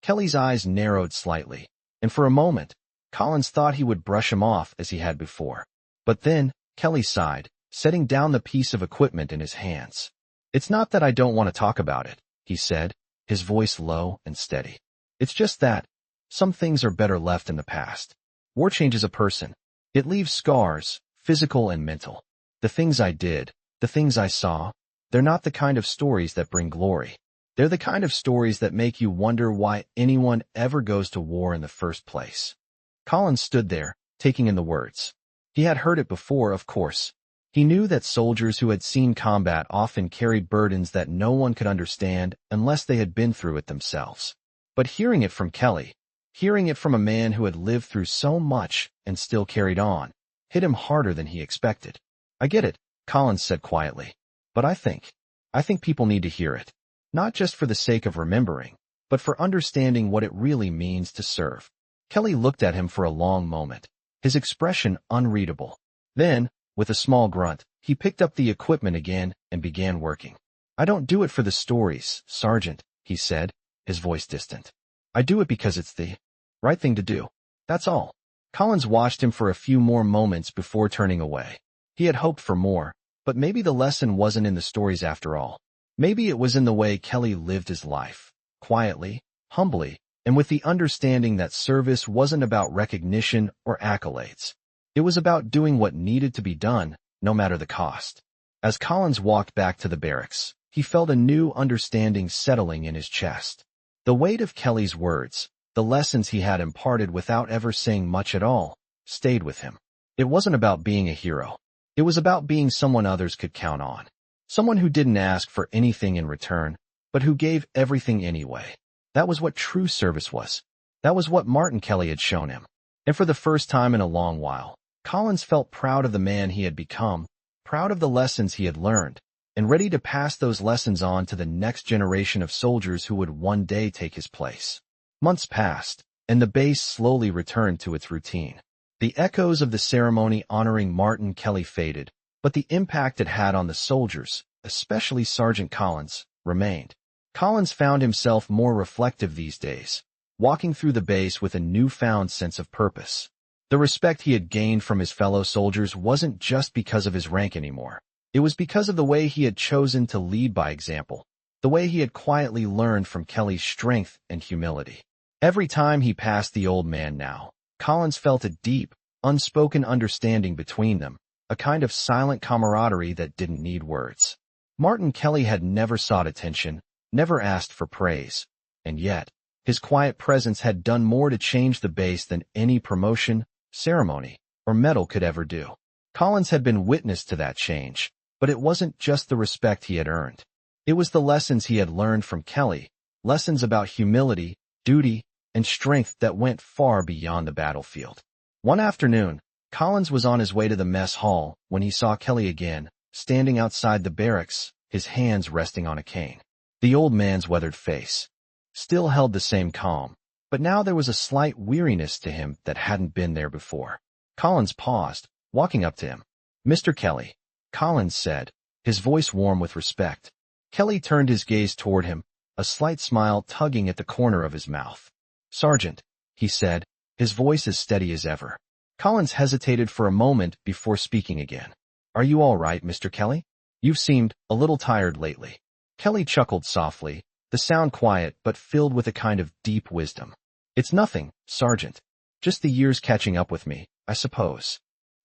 Kelly's eyes narrowed slightly, and for a moment, Collins thought he would brush him off as he had before. But then, Kelly sighed, setting down the piece of equipment in his hands. "It's not that I don't want to talk about it," he said, his voice low and steady. "It's just that some things are better left in the past. War changes a person. It leaves scars, physical and mental. The things I did, the things I saw, they're not the kind of stories that bring glory. They're the kind of stories that make you wonder why anyone ever goes to war in the first place." Collins stood there, taking in the words. He had heard it before, of course. He knew that soldiers who had seen combat often carried burdens that no one could understand unless they had been through it themselves. But hearing it from Kelly, hearing it from a man who had lived through so much and still carried on, hit him harder than he expected. "I get it," Collins said quietly. "But I think people need to hear it. Not just for the sake of remembering, but for understanding what it really means to serve." Kelly looked at him for a long moment, his expression unreadable. Then, with a small grunt, he picked up the equipment again and began working. "I don't do it for the stories, Sergeant," he said, his voice distant. "I do it because it's the right thing to do. That's all." Collins watched him for a few more moments before turning away. He had hoped for more, but maybe the lesson wasn't in the stories after all. Maybe it was in the way Kelly lived his life, quietly, humbly, and with the understanding that service wasn't about recognition or accolades. It was about doing what needed to be done, no matter the cost. As Collins walked back to the barracks, he felt a new understanding settling in his chest. The weight of Kelly's words, the lessons he had imparted without ever saying much at all, stayed with him. It wasn't about being a hero. It was about being someone others could count on. Someone who didn't ask for anything in return, but who gave everything anyway. That was what true service was. That was what Martin Kelly had shown him. And for the first time in a long while, Collins felt proud of the man he had become, proud of the lessons he had learned, and ready to pass those lessons on to the next generation of soldiers who would one day take his place. Months passed, and the base slowly returned to its routine. The echoes of the ceremony honoring Martin Kelly faded, but the impact it had on the soldiers, especially Sergeant Collins, remained. Collins found himself more reflective these days. walking through the base with a newfound sense of purpose. The respect he had gained from his fellow soldiers wasn't just because of his rank anymore. It was because of the way he had chosen to lead by example, the way he had quietly learned from Kelly's strength and humility. Every time he passed the old man now, Collins felt a deep, unspoken understanding between them, a kind of silent camaraderie that didn't need words. Martin Kelly had never sought attention, never asked for praise, and yet, his quiet presence had done more to change the base than any promotion, ceremony, or medal could ever do. Collins had been witness to that change, but it wasn't just the respect he had earned. It was the lessons he had learned from Kelly, lessons about humility, duty, and strength that went far beyond the battlefield. One afternoon, Collins was on his way to the mess hall when he saw Kelly again, standing outside the barracks, his hands resting on a cane. The old man's weathered face still held the same calm, but now there was a slight weariness to him that hadn't been there before. Collins paused, walking up to him. "Mr. Kelly," Collins said, his voice warm with respect. Kelly turned his gaze toward him, a slight smile tugging at the corner of his mouth. "Sergeant," he said, his voice as steady as ever. Collins hesitated for a moment before speaking again. "Are you all right, Mr. Kelly? You've seemed a little tired lately." Kelly chuckled softly, the sound quiet but filled with a kind of deep wisdom. "It's nothing, Sergeant. Just the years catching up with me, I suppose."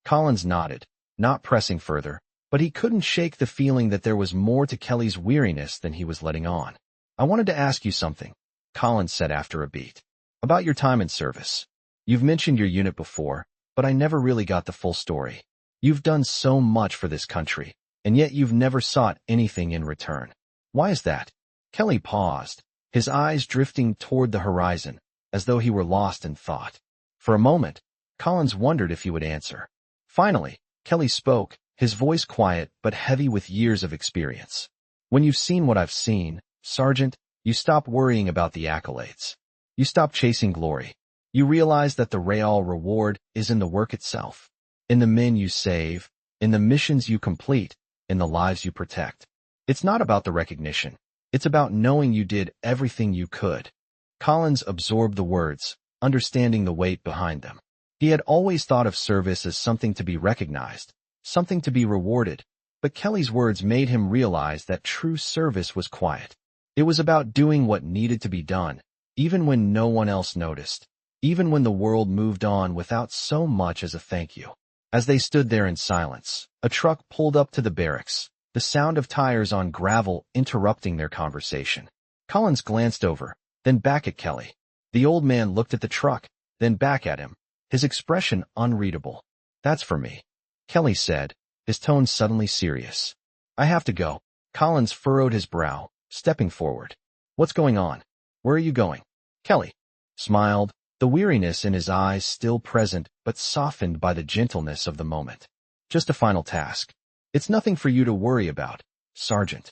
Collins nodded, not pressing further, but he couldn't shake the feeling that there was more to Kelly's weariness than he was letting on. "I wanted to ask you something," Collins said after a beat. "About your time in service. You've mentioned your unit before, but I never really got the full story. You've done so much for this country, and yet you've never sought anything in return. Why is that?" Kelly paused, his eyes drifting toward the horizon, as though he were lost in thought. For a moment, Collins wondered if he would answer. Finally, Kelly spoke, his voice quiet but heavy with years of experience. "When you've seen what I've seen, Sergeant, you stop worrying about the accolades. You stop chasing glory. You realize that the real reward is in the work itself, in the men you save, in the missions you complete, in the lives you protect. It's not about the recognition. It's about knowing you did everything you could." Collins absorbed the words, understanding the weight behind them. He had always thought of service as something to be recognized, something to be rewarded, but Kelly's words made him realize that true service was quiet. It was about doing what needed to be done, even when no one else noticed, even when the world moved on without so much as a thank you. As they stood there in silence, a truck pulled up to the barracks, the sound of tires on gravel interrupting their conversation. Collins glanced over, then back at Kelly. The old man looked at the truck, then back at him, his expression unreadable. "That's for me," Kelly said, his tone suddenly serious. "I have to go." Collins furrowed his brow, stepping forward. "What's going on? Where are you going?" Kelly smiled, the weariness in his eyes still present but softened by the gentleness of the moment. "Just a final task. It's nothing for you to worry about, Sergeant."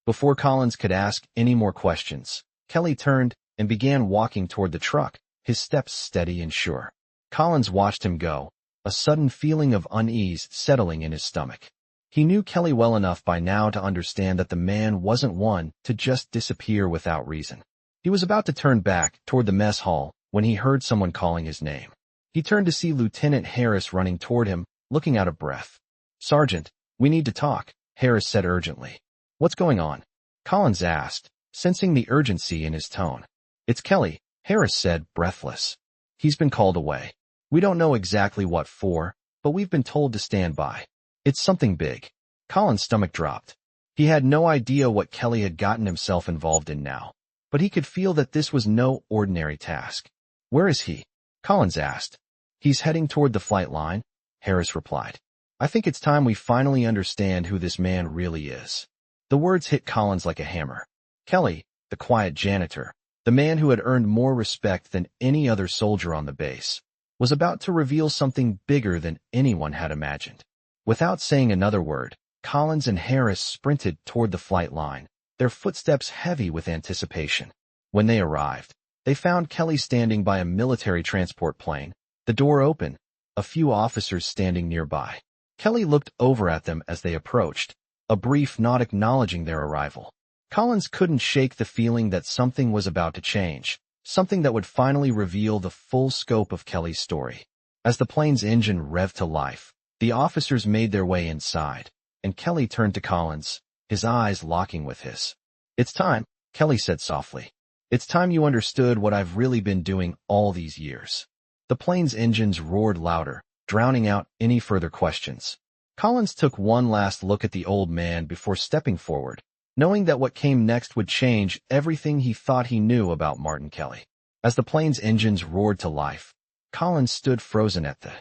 Before Collins could ask any more questions, Kelly turned and began walking toward the truck, his steps steady and sure. Collins watched him go, a sudden feeling of unease settling in his stomach. He knew Kelly well enough by now to understand that the man wasn't one to just disappear without reason. He was about to turn back toward the mess hall when he heard someone calling his name. He turned to see Lieutenant Harris running toward him, looking out of breath. "Sergeant, we need to talk," Harris said urgently. "What's going on?" Collins asked, sensing the urgency in his tone. "It's Kelly," Harris said, breathless. "He's been called away. We don't know exactly what for, but we've been told to stand by. It's something big." Collins' stomach dropped. He had no idea what Kelly had gotten himself involved in now, but he could feel that this was no ordinary task. "Where is he?" Collins asked. "He's heading toward the flight line," Harris replied. "I think it's time we finally understand who this man really is." The words hit Collins like a hammer. Kelly, the quiet janitor, the man who had earned more respect than any other soldier on the base, was about to reveal something bigger than anyone had imagined. Without saying another word, Collins and Harris sprinted toward the flight line, their footsteps heavy with anticipation. When they arrived, they found Kelly standing by a military transport plane, the door open, a few officers standing nearby. Kelly looked over at them as they approached, a brief nod acknowledging their arrival. Collins couldn't shake the feeling that something was about to change, something that would finally reveal the full scope of Kelly's story. As the plane's engine revved to life, the officers made their way inside, and Kelly turned to Collins, his eyes locking with his. "It's time," Kelly said softly. "It's time you understood what I've really been doing all these years." The plane's engines roared louder, drowning out any further questions. Collins took one last look at the old man before stepping forward, knowing that what came next would change everything he thought he knew about Martin Kelly. As the plane's engines roared to life, Collins stood frozen at the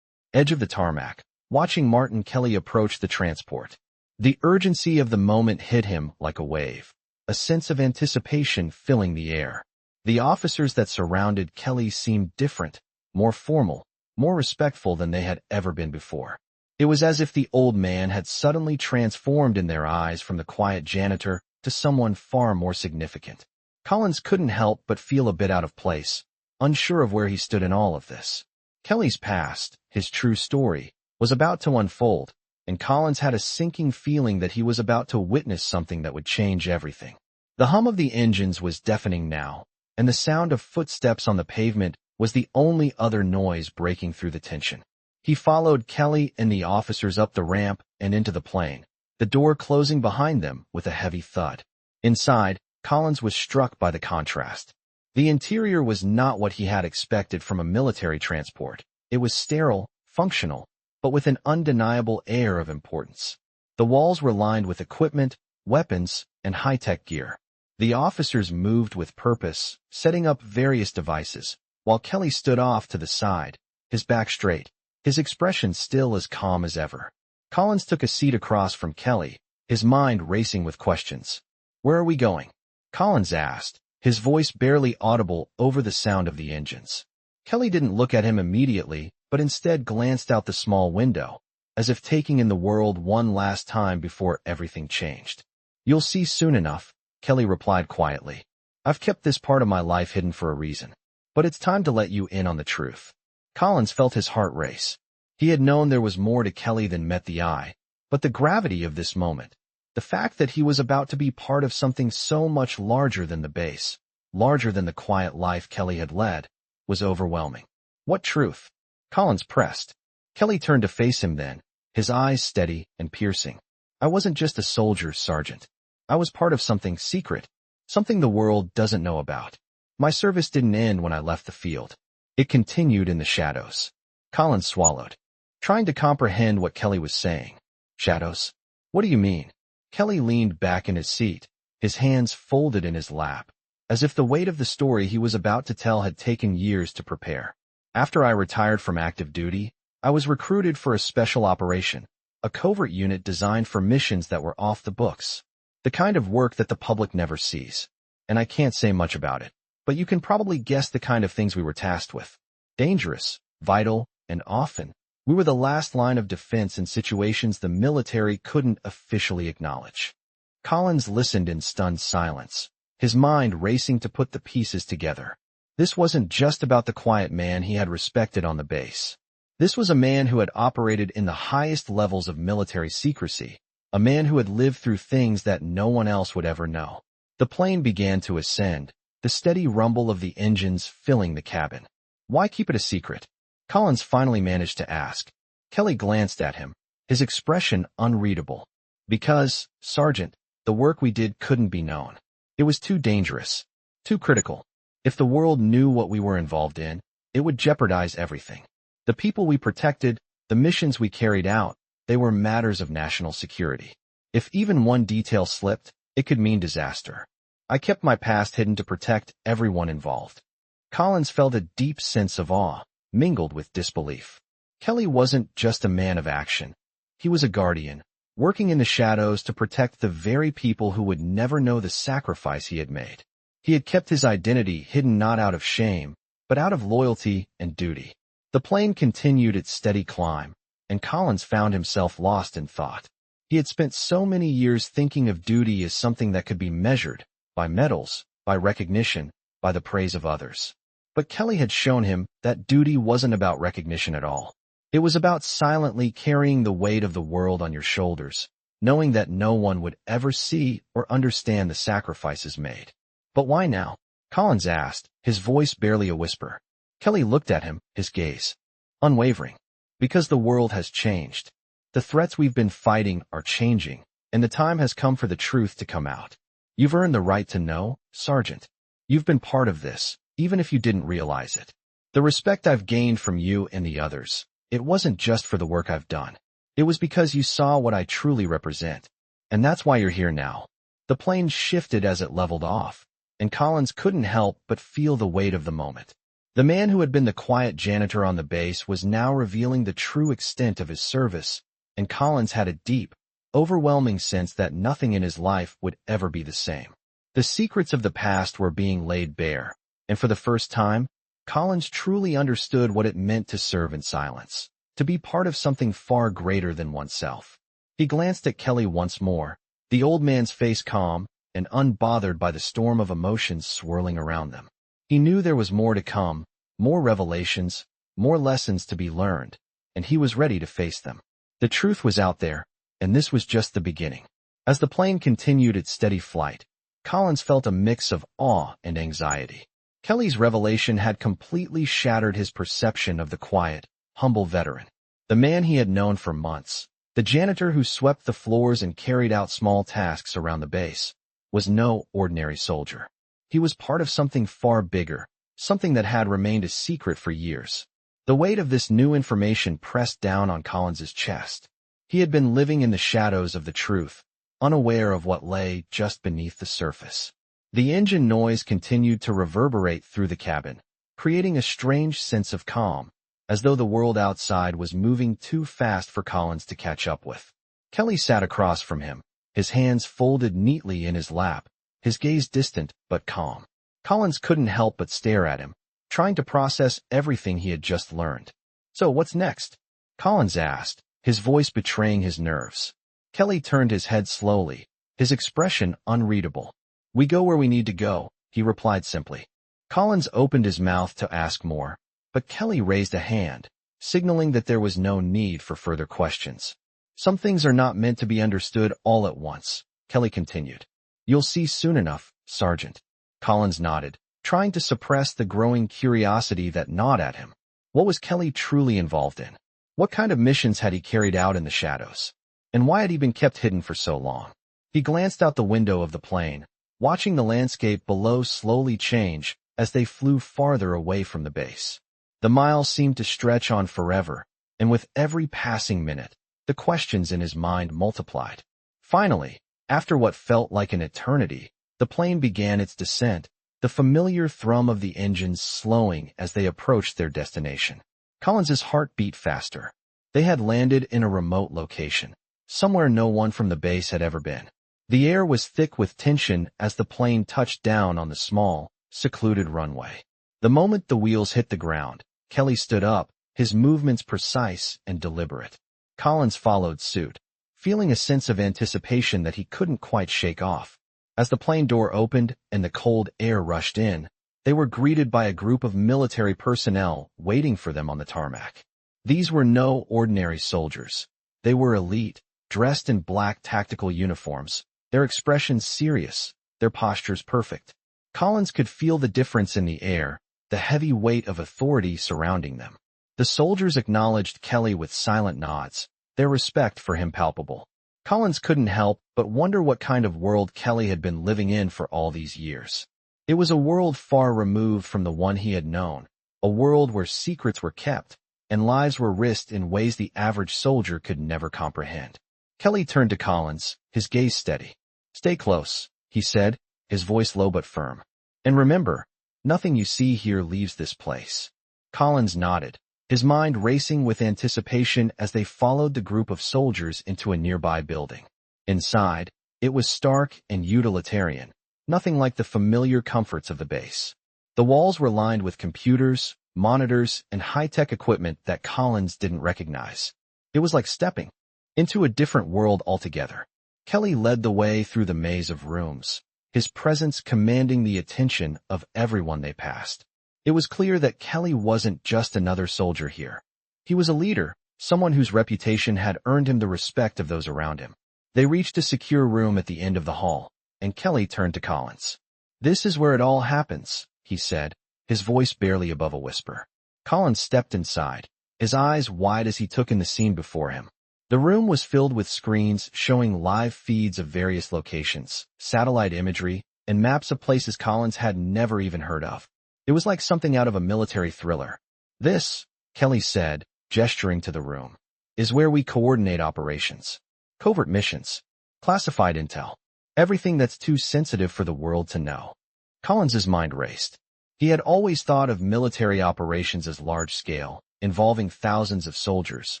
edge of the tarmac, watching Martin Kelly approach the transport. The urgency of the moment hit him like a wave, a sense of anticipation filling the air. The officers that surrounded Kelly seemed different, more formal, more respectful than they had ever been before. It was as if the old man had suddenly transformed in their eyes from the quiet janitor to someone far more significant. Collins couldn't help but feel a bit out of place, unsure of where he stood in all of this. Kelly's past, his true story, was about to unfold, and Collins had a sinking feeling that he was about to witness something that would change everything. The hum of the engines was deafening now, and the sound of footsteps on the pavement was the only other noise breaking through the tension. He followed Kelly and the officers up the ramp and into the plane, the door closing behind them with a heavy thud. Inside, Collins was struck by the contrast. The interior was not what he had expected from a military transport. It was sterile, functional, but with an undeniable air of importance. The walls were lined with equipment, weapons, and high-tech gear. The officers moved with purpose, setting up various devices, while Kelly stood off to the side, his back straight, his expression still as calm as ever. Collins took a seat across from Kelly, his mind racing with questions. "Where are we going?" Collins asked, his voice barely audible over the sound of the engines. Kelly didn't look at him immediately, but instead glanced out the small window, as if taking in the world one last time before everything changed. "You'll see soon enough," Kelly replied quietly. "I've kept this part of my life hidden for a reason. But it's time to let you in on the truth." Collins felt his heart race. He had known there was more to Kelly than met the eye, but the gravity of this moment, the fact that he was about to be part of something so much larger than the base, larger than the quiet life Kelly had led, was overwhelming. "What truth?" Collins pressed. Kelly turned to face him then, his eyes steady and piercing. "I wasn't just a soldier, Sergeant. I was part of something secret, something the world doesn't know about. My service didn't end when I left the field. It continued in the shadows." Collins swallowed, trying to comprehend what Kelly was saying. "Shadows? What do you mean?" Kelly leaned back in his seat, his hands folded in his lap, as if the weight of the story he was about to tell had taken years to prepare. "After I retired from active duty, I was recruited for a special operation, a covert unit designed for missions that were off the books, the kind of work that the public never sees. And I can't say much about it, but you can probably guess the kind of things we were tasked with. Dangerous, vital, and often, we were the last line of defense in situations the military couldn't officially acknowledge." Collins listened in stunned silence, his mind racing to put the pieces together. This wasn't just about the quiet man he had respected on the base. This was a man who had operated in the highest levels of military secrecy, a man who had lived through things that no one else would ever know. The plane began to ascend, the steady rumble of the engines filling the cabin. "Why keep it a secret?" Collins finally managed to ask. Kelly glanced at him, his expression unreadable. "Because, Sergeant, the work we did couldn't be known. It was too dangerous, too critical. If the world knew what we were involved in, it would jeopardize everything. The people we protected, the missions we carried out, they were matters of national security. If even one detail slipped, it could mean disaster. I kept my past hidden to protect everyone involved." Collins felt a deep sense of awe, mingled with disbelief. Kelly wasn't just a man of action. He was a guardian, working in the shadows to protect the very people who would never know the sacrifice he had made. He had kept his identity hidden not out of shame, but out of loyalty and duty. The plane continued its steady climb, and Collins found himself lost in thought. He had spent so many years thinking of duty as something that could be measured, by medals, by recognition, by the praise of others. But Kelly had shown him that duty wasn't about recognition at all. It was about silently carrying the weight of the world on your shoulders, knowing that no one would ever see or understand the sacrifices made. But why now? Collins asked, his voice barely a whisper. Kelly looked at him, his gaze unwavering. Because the world has changed. The threats we've been fighting are changing, and the time has come for the truth to come out. You've earned the right to know, Sergeant. You've been part of this, even if you didn't realize it. The respect I've gained from you and the others, it wasn't just for the work I've done. It was because you saw what I truly represent. And that's why you're here now. The plane shifted as it leveled off, and Collins couldn't help but feel the weight of the moment. The man who had been the quiet janitor on the base was now revealing the true extent of his service, and Collins had a deep, overwhelming sense that nothing in his life would ever be the same. The secrets of the past were being laid bare, and for the first time, Collins truly understood what it meant to serve in silence, to be part of something far greater than oneself. He glanced at Kelly once more, the old man's face calm and unbothered by the storm of emotions swirling around them. He knew there was more to come, more revelations, more lessons to be learned, and he was ready to face them. The truth was out there, and this was just the beginning. As the plane continued its steady flight, Collins felt a mix of awe and anxiety. Kelly's revelation had completely shattered his perception of the quiet, humble veteran. The man he had known for months, the janitor who swept the floors and carried out small tasks around the base, was no ordinary soldier. He was part of something far bigger, something that had remained a secret for years. The weight of this new information pressed down on Collins's chest. He had been living in the shadows of the truth, unaware of what lay just beneath the surface. The engine noise continued to reverberate through the cabin, creating a strange sense of calm, as though the world outside was moving too fast for Collins to catch up with. Kelly sat across from him, his hands folded neatly in his lap, his gaze distant but calm. Collins couldn't help but stare at him, trying to process everything he had just learned. "So what's next?" Collins asked, his voice betraying his nerves. Kelly turned his head slowly, his expression unreadable. "We go where we need to go," he replied simply. Collins opened his mouth to ask more, but Kelly raised a hand, signaling that there was no need for further questions. "Some things are not meant to be understood all at once," Kelly continued. "You'll see soon enough, Sergeant." Collins nodded, trying to suppress the growing curiosity that gnawed at him. What was Kelly truly involved in? What kind of missions had he carried out in the shadows? And why had he been kept hidden for so long? He glanced out the window of the plane, watching the landscape below slowly change as they flew farther away from the base. The miles seemed to stretch on forever, and with every passing minute, the questions in his mind multiplied. Finally, after what felt like an eternity, the plane began its descent, the familiar thrum of the engines slowing as they approached their destination. Collins's heart beat faster. They had landed in a remote location, somewhere no one from the base had ever been. The air was thick with tension as the plane touched down on the small, secluded runway. The moment the wheels hit the ground, Kelly stood up, his movements precise and deliberate. Collins followed suit, feeling a sense of anticipation that he couldn't quite shake off. As the plane door opened and the cold air rushed in, they were greeted by a group of military personnel waiting for them on the tarmac. These were no ordinary soldiers. They were elite, dressed in black tactical uniforms, their expressions serious, their postures perfect. Collins could feel the difference in the air, the heavy weight of authority surrounding them. The soldiers acknowledged Kelly with silent nods, their respect for him palpable. Collins couldn't help but wonder what kind of world Kelly had been living in for all these years. It was a world far removed from the one he had known, a world where secrets were kept, and lives were risked in ways the average soldier could never comprehend. Kelly turned to Collins, his gaze steady. "Stay close," he said, his voice low but firm. "And remember, nothing you see here leaves this place." Collins nodded, his mind racing with anticipation as they followed the group of soldiers into a nearby building. Inside, it was stark and utilitarian, nothing like the familiar comforts of the base. The walls were lined with computers, monitors, and high-tech equipment that Collins didn't recognize. It was like stepping into a different world altogether. Kelly led the way through the maze of rooms, his presence commanding the attention of everyone they passed. It was clear that Kelly wasn't just another soldier here. He was a leader, someone whose reputation had earned him the respect of those around him. They reached a secure room at the end of the hall, and Kelly turned to Collins. "This is where it all happens," he said, his voice barely above a whisper. Collins stepped inside, his eyes wide as he took in the scene before him. The room was filled with screens showing live feeds of various locations, satellite imagery, and maps of places Collins had never even heard of. It was like something out of a military thriller. "This," Kelly said, gesturing to the room, "is where we coordinate operations. Covert missions. Classified intel. Everything that's too sensitive for the world to know." Collins's mind raced. He had always thought of military operations as large-scale, involving thousands of soldiers.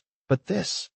But this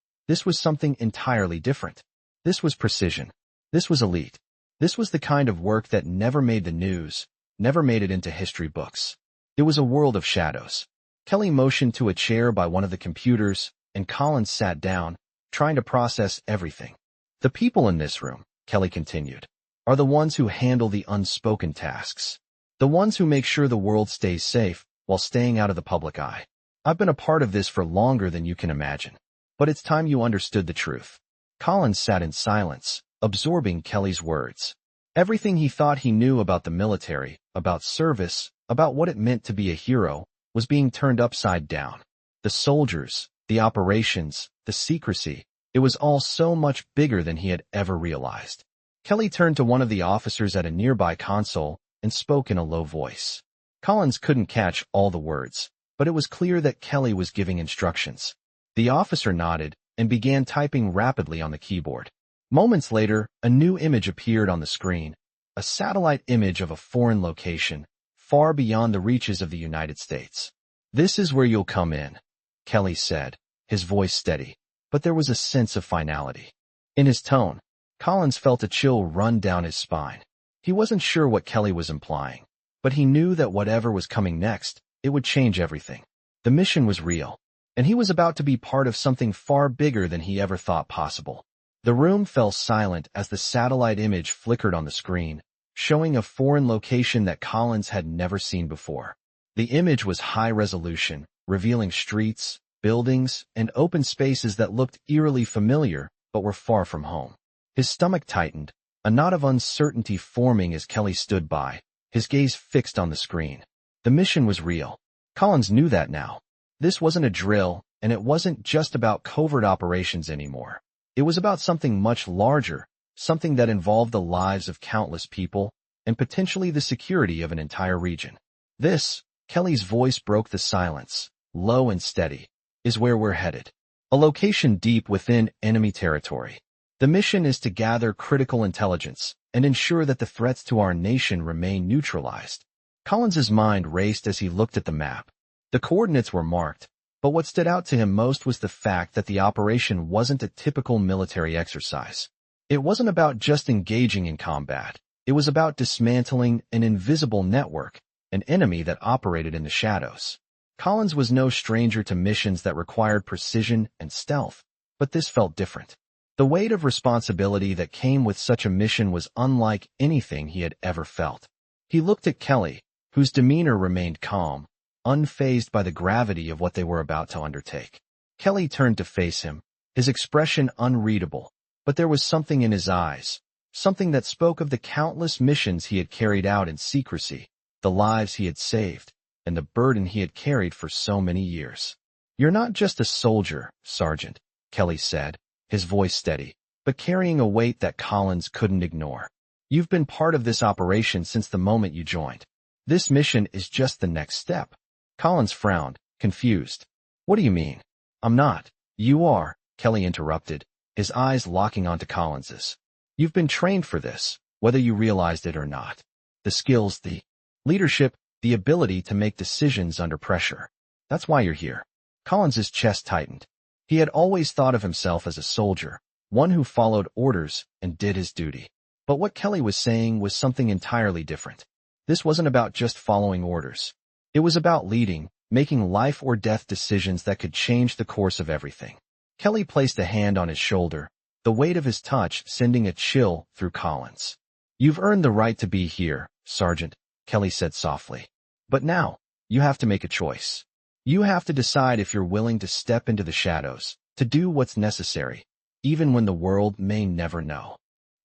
was something entirely different. This was precision. This was elite. This was the kind of work that never made the news, never made it into history books. It was a world of shadows. Kelly motioned to a chair by one of the computers, and Collins sat down, trying to process everything. "The people in this room," Kelly continued, "are the ones who handle the unspoken tasks. The ones who make sure the world stays safe while staying out of the public eye. I've been a part of this for longer than you can imagine. But it's time you understood the truth." Collins sat in silence, absorbing Kelly's words. Everything he thought he knew about the military, about service, about what it meant to be a hero, was being turned upside down. The soldiers, the operations, the secrecy, it was all so much bigger than he had ever realized. Kelly turned to one of the officers at a nearby console and spoke in a low voice. Collins couldn't catch all the words, but it was clear that Kelly was giving instructions. The officer nodded and began typing rapidly on the keyboard. Moments later, a new image appeared on the screen, a satellite image of a foreign location, far beyond the reaches of the United States. "This is where you'll come in," Kelly said, his voice steady, but there was a sense of finality. In his tone, Collins felt a chill run down his spine. He wasn't sure what Kelly was implying, but he knew that whatever was coming next, it would change everything. The mission was real, and he was about to be part of something far bigger than he ever thought possible. The room fell silent as the satellite image flickered on the screen, showing a foreign location that Collins had never seen before. The image was high resolution, revealing streets, buildings, and open spaces that looked eerily familiar but were far from home. His stomach tightened, a knot of uncertainty forming as Kelly stood by, his gaze fixed on the screen. The mission was real. Collins knew that now. This wasn't a drill, and it wasn't just about covert operations anymore. It was about something much larger, something that involved the lives of countless people, and potentially the security of an entire region. "This," Kelly's voice broke the silence, low and steady, "is where we're headed. A location deep within enemy territory. The mission is to gather critical intelligence and ensure that the threats to our nation remain neutralized." Collins's mind raced as he looked at the map. The coordinates were marked, but what stood out to him most was the fact that the operation wasn't a typical military exercise. It wasn't about just engaging in combat. It was about dismantling an invisible network, an enemy that operated in the shadows. Collins was no stranger to missions that required precision and stealth, but this felt different. The weight of responsibility that came with such a mission was unlike anything he had ever felt. He looked at Kelly, whose demeanor remained calm, unfazed by the gravity of what they were about to undertake. Kelly turned to face him, his expression unreadable, but there was something in his eyes, something that spoke of the countless missions he had carried out in secrecy, the lives he had saved, and the burden he had carried for so many years. "You're not just a soldier, Sergeant," Kelly said, his voice steady, but carrying a weight that Collins couldn't ignore. "You've been part of this operation since the moment you joined. This mission is just the next step." Collins frowned, confused. "What do you mean?" "I'm not. You are," Kelly interrupted, his eyes locking onto Collins's. "You've been trained for this, whether you realized it or not. The skills, the leadership, the ability to make decisions under pressure. That's why you're here." Collins's chest tightened. He had always thought of himself as a soldier, one who followed orders and did his duty. But what Kelly was saying was something entirely different. This wasn't about just following orders. It was about leading, making life-or-death decisions that could change the course of everything. Kelly placed a hand on his shoulder, the weight of his touch sending a chill through Collins. "You've earned the right to be here, Sergeant," Kelly said softly. "But now, you have to make a choice. You have to decide if you're willing to step into the shadows, to do what's necessary, even when the world may never know."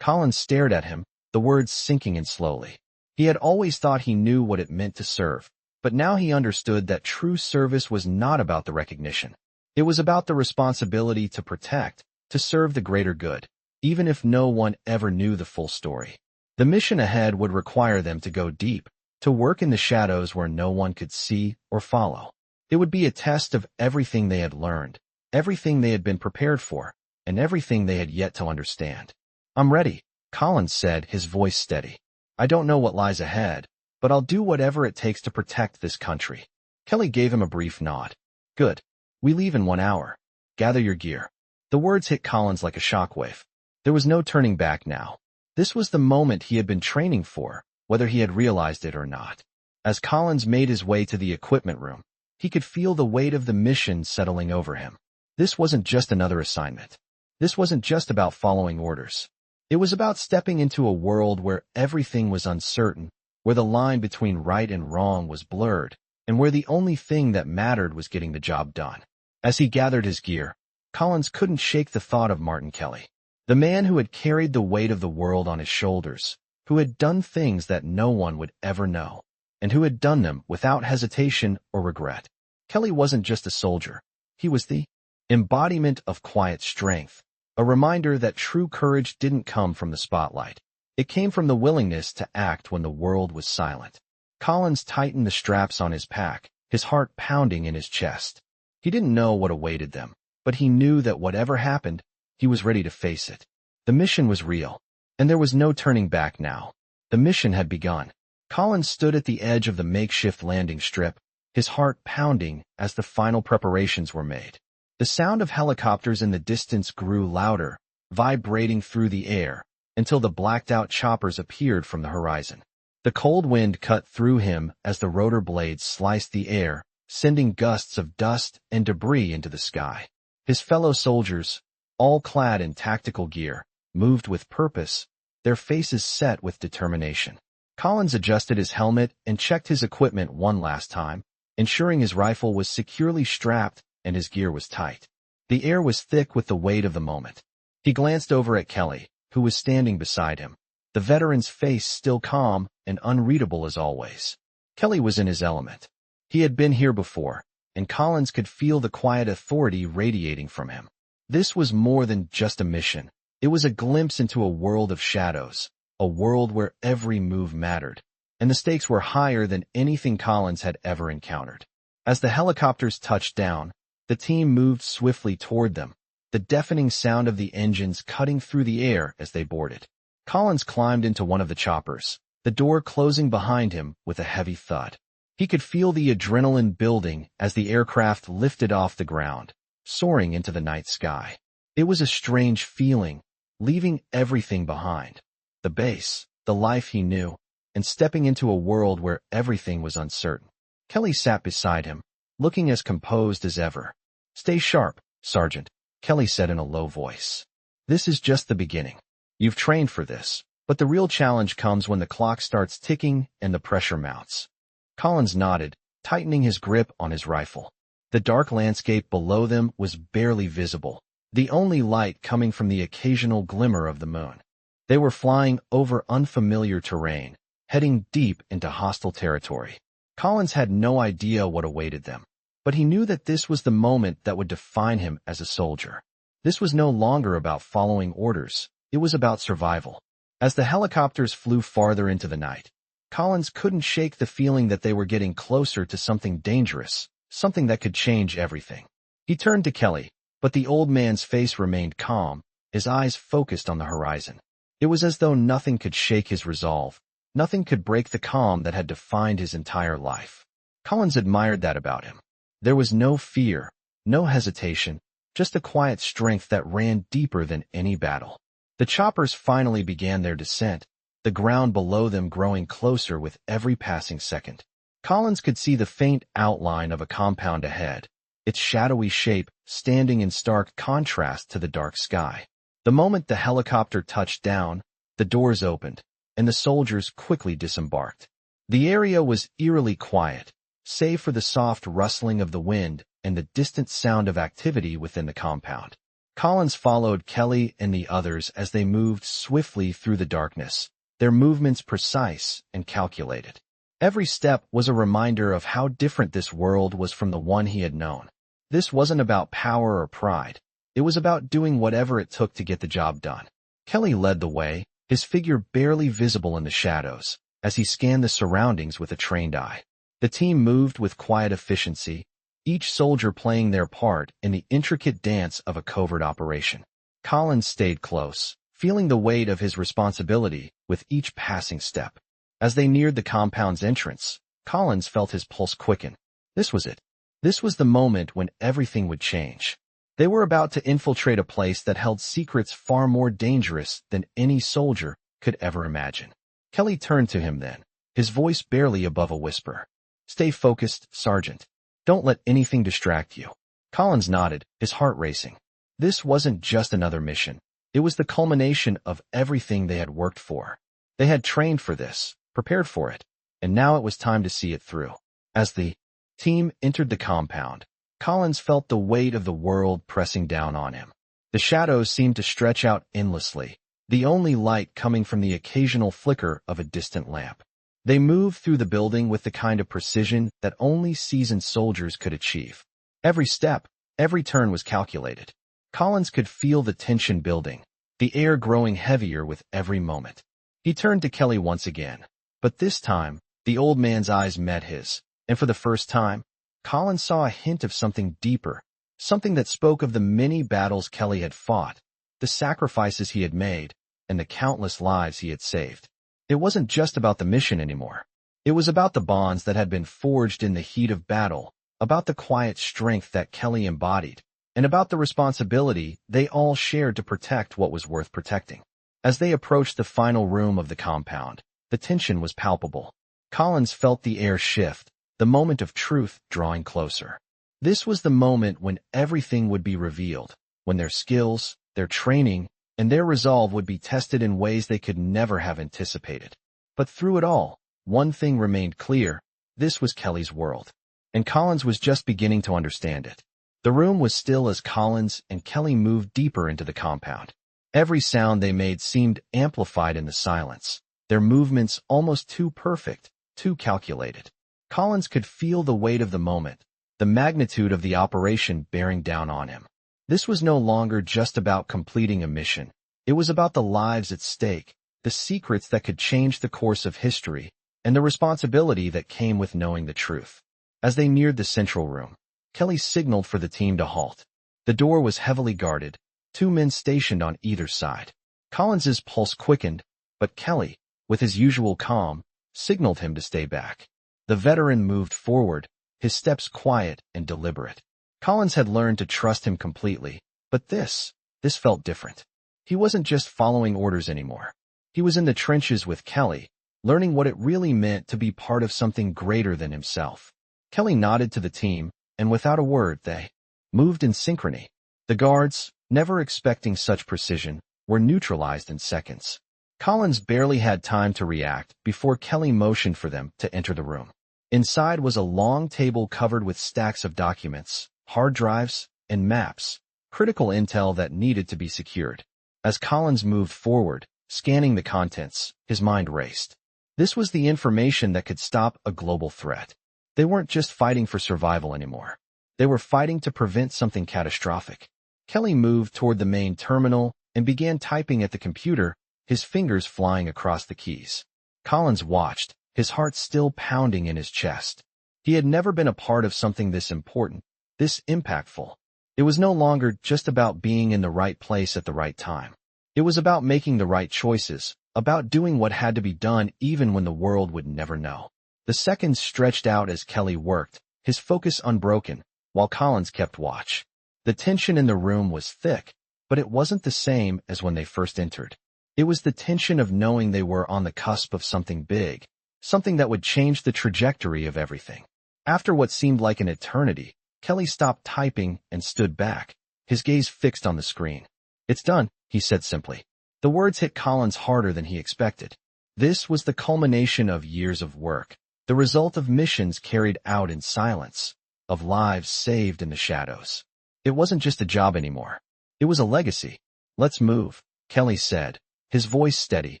Collins stared at him, the words sinking in slowly. He had always thought he knew what it meant to serve, but now he understood that true service was not about the recognition. It was about the responsibility to protect, to serve the greater good, even if no one ever knew the full story. The mission ahead would require them to go deep, to work in the shadows where no one could see or follow. It would be a test of everything they had learned, everything they had been prepared for, and everything they had yet to understand. "I'm ready," Collins said, his voice steady. "I don't know what lies ahead, but I'll do whatever it takes to protect this country." Kelly gave him a brief nod. "Good. We leave in 1 hour. Gather your gear." The words hit Collins like a shockwave. There was no turning back now. This was the moment he had been training for, whether he had realized it or not. As Collins made his way to the equipment room, he could feel the weight of the mission settling over him. This wasn't just another assignment. This wasn't just about following orders. It was about stepping into a world where everything was uncertain, where the line between right and wrong was blurred, and where the only thing that mattered was getting the job done. As he gathered his gear, Collins couldn't shake the thought of Martin Kelly, the man who had carried the weight of the world on his shoulders, who had done things that no one would ever know, and who had done them without hesitation or regret. Kelly wasn't just a soldier. He was the embodiment of quiet strength, a reminder that true courage didn't come from the spotlight. It came from the willingness to act when the world was silent. Collins tightened the straps on his pack, his heart pounding in his chest. He didn't know what awaited them, but he knew that whatever happened, he was ready to face it. The mission was real, and there was no turning back now. The mission had begun. Collins stood at the edge of the makeshift landing strip, his heart pounding as the final preparations were made. The sound of helicopters in the distance grew louder, vibrating through the air, until the blacked-out choppers appeared from the horizon. The cold wind cut through him as the rotor blades sliced the air, sending gusts of dust and debris into the sky. His fellow soldiers, all clad in tactical gear, moved with purpose, their faces set with determination. Collins adjusted his helmet and checked his equipment one last time, ensuring his rifle was securely strapped and his gear was tight. The air was thick with the weight of the moment. He glanced over at Kelly, who was standing beside him, the veteran's face still calm and unreadable as always. Kelly was in his element. He had been here before, and Collins could feel the quiet authority radiating from him. This was more than just a mission. It was a glimpse into a world of shadows, a world where every move mattered, and the stakes were higher than anything Collins had ever encountered. As the helicopters touched down, the team moved swiftly toward them, the deafening sound of the engines cutting through the air as they boarded. Collins climbed into one of the choppers, the door closing behind him with a heavy thud. He could feel the adrenaline building as the aircraft lifted off the ground, soaring into the night sky. It was a strange feeling, leaving everything behind. The base, the life he knew, and stepping into a world where everything was uncertain. Kelly sat beside him, looking as composed as ever. "Stay sharp, Sergeant," Kelly said in a low voice. "This is just the beginning. You've trained for this, but the real challenge comes when the clock starts ticking and the pressure mounts." Collins nodded, tightening his grip on his rifle. The dark landscape below them was barely visible, the only light coming from the occasional glimmer of the moon. They were flying over unfamiliar terrain, heading deep into hostile territory. Collins had no idea what awaited them, but he knew that this was the moment that would define him as a soldier. This was no longer about following orders, it was about survival. As the helicopters flew farther into the night, Collins couldn't shake the feeling that they were getting closer to something dangerous, something that could change everything. He turned to Kelly, but the old man's face remained calm, his eyes focused on the horizon. It was as though nothing could shake his resolve, nothing could break the calm that had defined his entire life. Collins admired that about him. There was no fear, no hesitation, just a quiet strength that ran deeper than any battle. The choppers finally began their descent, the ground below them growing closer with every passing second. Collins could see the faint outline of a compound ahead, its shadowy shape standing in stark contrast to the dark sky. The moment the helicopter touched down, the doors opened, and the soldiers quickly disembarked. The area was eerily quiet, save for the soft rustling of the wind and the distant sound of activity within the compound. Collins followed Kelly and the others as they moved swiftly through the darkness, their movements precise and calculated. Every step was a reminder of how different this world was from the one he had known. This wasn't about power or pride. It was about doing whatever it took to get the job done. Kelly led the way, his figure barely visible in the shadows, as he scanned the surroundings with a trained eye. The team moved with quiet efficiency, each soldier playing their part in the intricate dance of a covert operation. Collins stayed close, feeling the weight of his responsibility with each passing step. As they neared the compound's entrance, Collins felt his pulse quicken. This was it. This was the moment when everything would change. They were about to infiltrate a place that held secrets far more dangerous than any soldier could ever imagine. Kelly turned to him then, his voice barely above a whisper. "Stay focused, Sergeant. Don't let anything distract you." Collins nodded, his heart racing. This wasn't just another mission. It was the culmination of everything they had worked for. They had trained for this, prepared for it, and now it was time to see it through. As the team entered the compound, Collins felt the weight of the world pressing down on him. The shadows seemed to stretch out endlessly, the only light coming from the occasional flicker of a distant lamp. They moved through the building with the kind of precision that only seasoned soldiers could achieve. Every step, every turn was calculated. Collins could feel the tension building, the air growing heavier with every moment. He turned to Kelly once again, but this time, the old man's eyes met his, and for the first time, Collins saw a hint of something deeper, something that spoke of the many battles Kelly had fought, the sacrifices he had made, and the countless lives he had saved. It wasn't just about the mission anymore. It was about the bonds that had been forged in the heat of battle, about the quiet strength that Kelly embodied, and about the responsibility they all shared to protect what was worth protecting. As they approached the final room of the compound, the tension was palpable. Collins felt the air shift, the moment of truth drawing closer. This was the moment when everything would be revealed, when their skills, their training, and their resolve would be tested in ways they could never have anticipated. But through it all, one thing remained clear: this was Kelly's world, and Collins was just beginning to understand it. The room was still as Collins and Kelly moved deeper into the compound. Every sound they made seemed amplified in the silence, their movements almost too perfect, too calculated. Collins could feel the weight of the moment, the magnitude of the operation bearing down on him. This was no longer just about completing a mission. It was about the lives at stake, the secrets that could change the course of history, and the responsibility that came with knowing the truth. As they neared the central room, Kelly signaled for the team to halt. The door was heavily guarded, 2 men stationed on either side. Collins's pulse quickened, but Kelly, with his usual calm, signaled him to stay back. The veteran moved forward, his steps quiet and deliberate. Collins had learned to trust him completely, but this felt different. He wasn't just following orders anymore. He was in the trenches with Kelly, learning what it really meant to be part of something greater than himself. Kelly nodded to the team, and without a word they moved in synchrony. The guards, never expecting such precision, were neutralized in seconds. Collins barely had time to react before Kelly motioned for them to enter the room. Inside was a long table covered with stacks of documents, hard drives, and maps, critical intel that needed to be secured. As Collins moved forward, scanning the contents, his mind raced. This was the information that could stop a global threat. They weren't just fighting for survival anymore. They were fighting to prevent something catastrophic. Kelly moved toward the main terminal and began typing at the computer, his fingers flying across the keys. Collins watched, his heart still pounding in his chest. He had never been a part of something this important, this impactful. It was no longer just about being in the right place at the right time. It was about making the right choices, about doing what had to be done even when the world would never know. The seconds stretched out as Kelly worked, his focus unbroken, while Collins kept watch. The tension in the room was thick, but it wasn't the same as when they first entered. It was the tension of knowing they were on the cusp of something big, something that would change the trajectory of everything. After what seemed like an eternity, Kelly stopped typing and stood back, his gaze fixed on the screen. "It's done," he said simply. The words hit Collins harder than he expected. This was the culmination of years of work, the result of missions carried out in silence, of lives saved in the shadows. It wasn't just a job anymore. It was a legacy. "Let's move," Kelly said, his voice steady,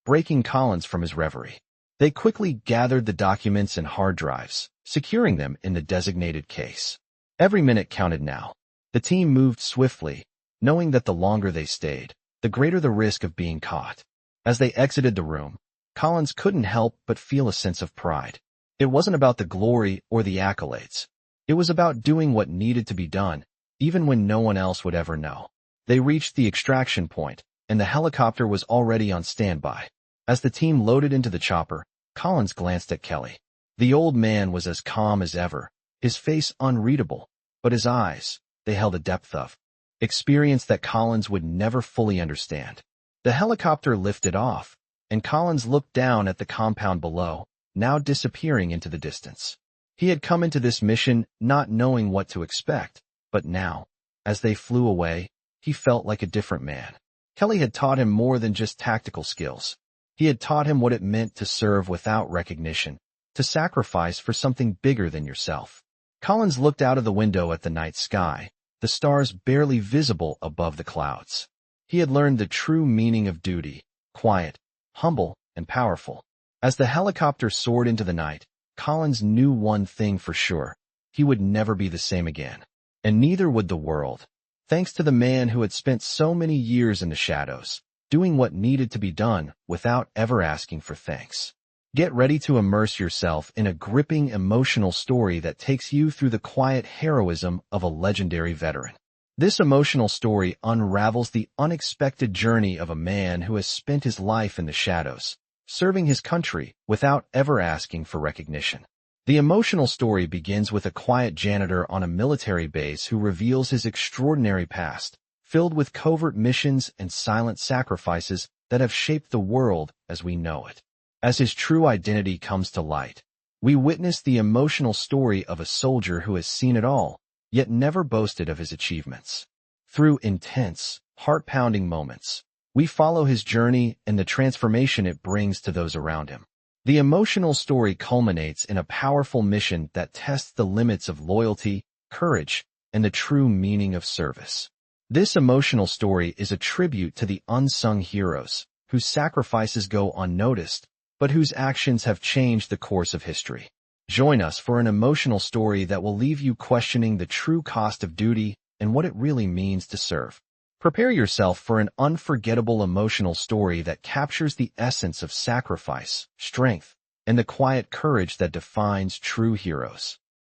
breaking Collins from his reverie. They quickly gathered the documents and hard drives, securing them in the designated case. Every minute counted now. The team moved swiftly, knowing that the longer they stayed, the greater the risk of being caught. As they exited the room, Collins couldn't help but feel a sense of pride. It wasn't about the glory or the accolades. It was about doing what needed to be done, even when no one else would ever know. They reached the extraction point, and the helicopter was already on standby. As the team loaded into the chopper, Collins glanced at Kelly. The old man was as calm as ever, his face unreadable, but his eyes, they held a depth of experience that Collins would never fully understand. The helicopter lifted off, and Collins looked down at the compound below, now disappearing into the distance. He had come into this mission not knowing what to expect, but now, as they flew away, he felt like a different man. Kelly had taught him more than just tactical skills. He had taught him what it meant to serve without recognition, to sacrifice for something bigger than yourself. Collins looked out of the window at the night sky, the stars barely visible above the clouds. He had learned the true meaning of duty, quiet, humble, and powerful. As the helicopter soared into the night, Collins knew one thing for sure. He would never be the same again. And neither would the world. Thanks to the man who had spent so many years in the shadows, doing what needed to be done without ever asking for thanks. Get ready to immerse yourself in a gripping emotional story that takes you through the quiet heroism of a legendary veteran. This emotional story unravels the unexpected journey of a man who has spent his life in the shadows, serving his country without ever asking for recognition. The emotional story begins with a quiet janitor on a military base who reveals his extraordinary past, filled with covert missions and silent sacrifices that have shaped the world as we know it. As his true identity comes to light, we witness the emotional story of a soldier who has seen it all, yet never boasted of his achievements. Through intense, heart-pounding moments, we follow his journey and the transformation it brings to those around him. The emotional story culminates in a powerful mission that tests the limits of loyalty, courage, and the true meaning of service. This emotional story is a tribute to the unsung heroes, whose sacrifices go unnoticed, but whose actions have changed the course of history. Join us for an emotional story that will leave you questioning the true cost of duty and what it really means to serve. Prepare yourself for an unforgettable emotional story that captures the essence of sacrifice, strength, and the quiet courage that defines true heroes.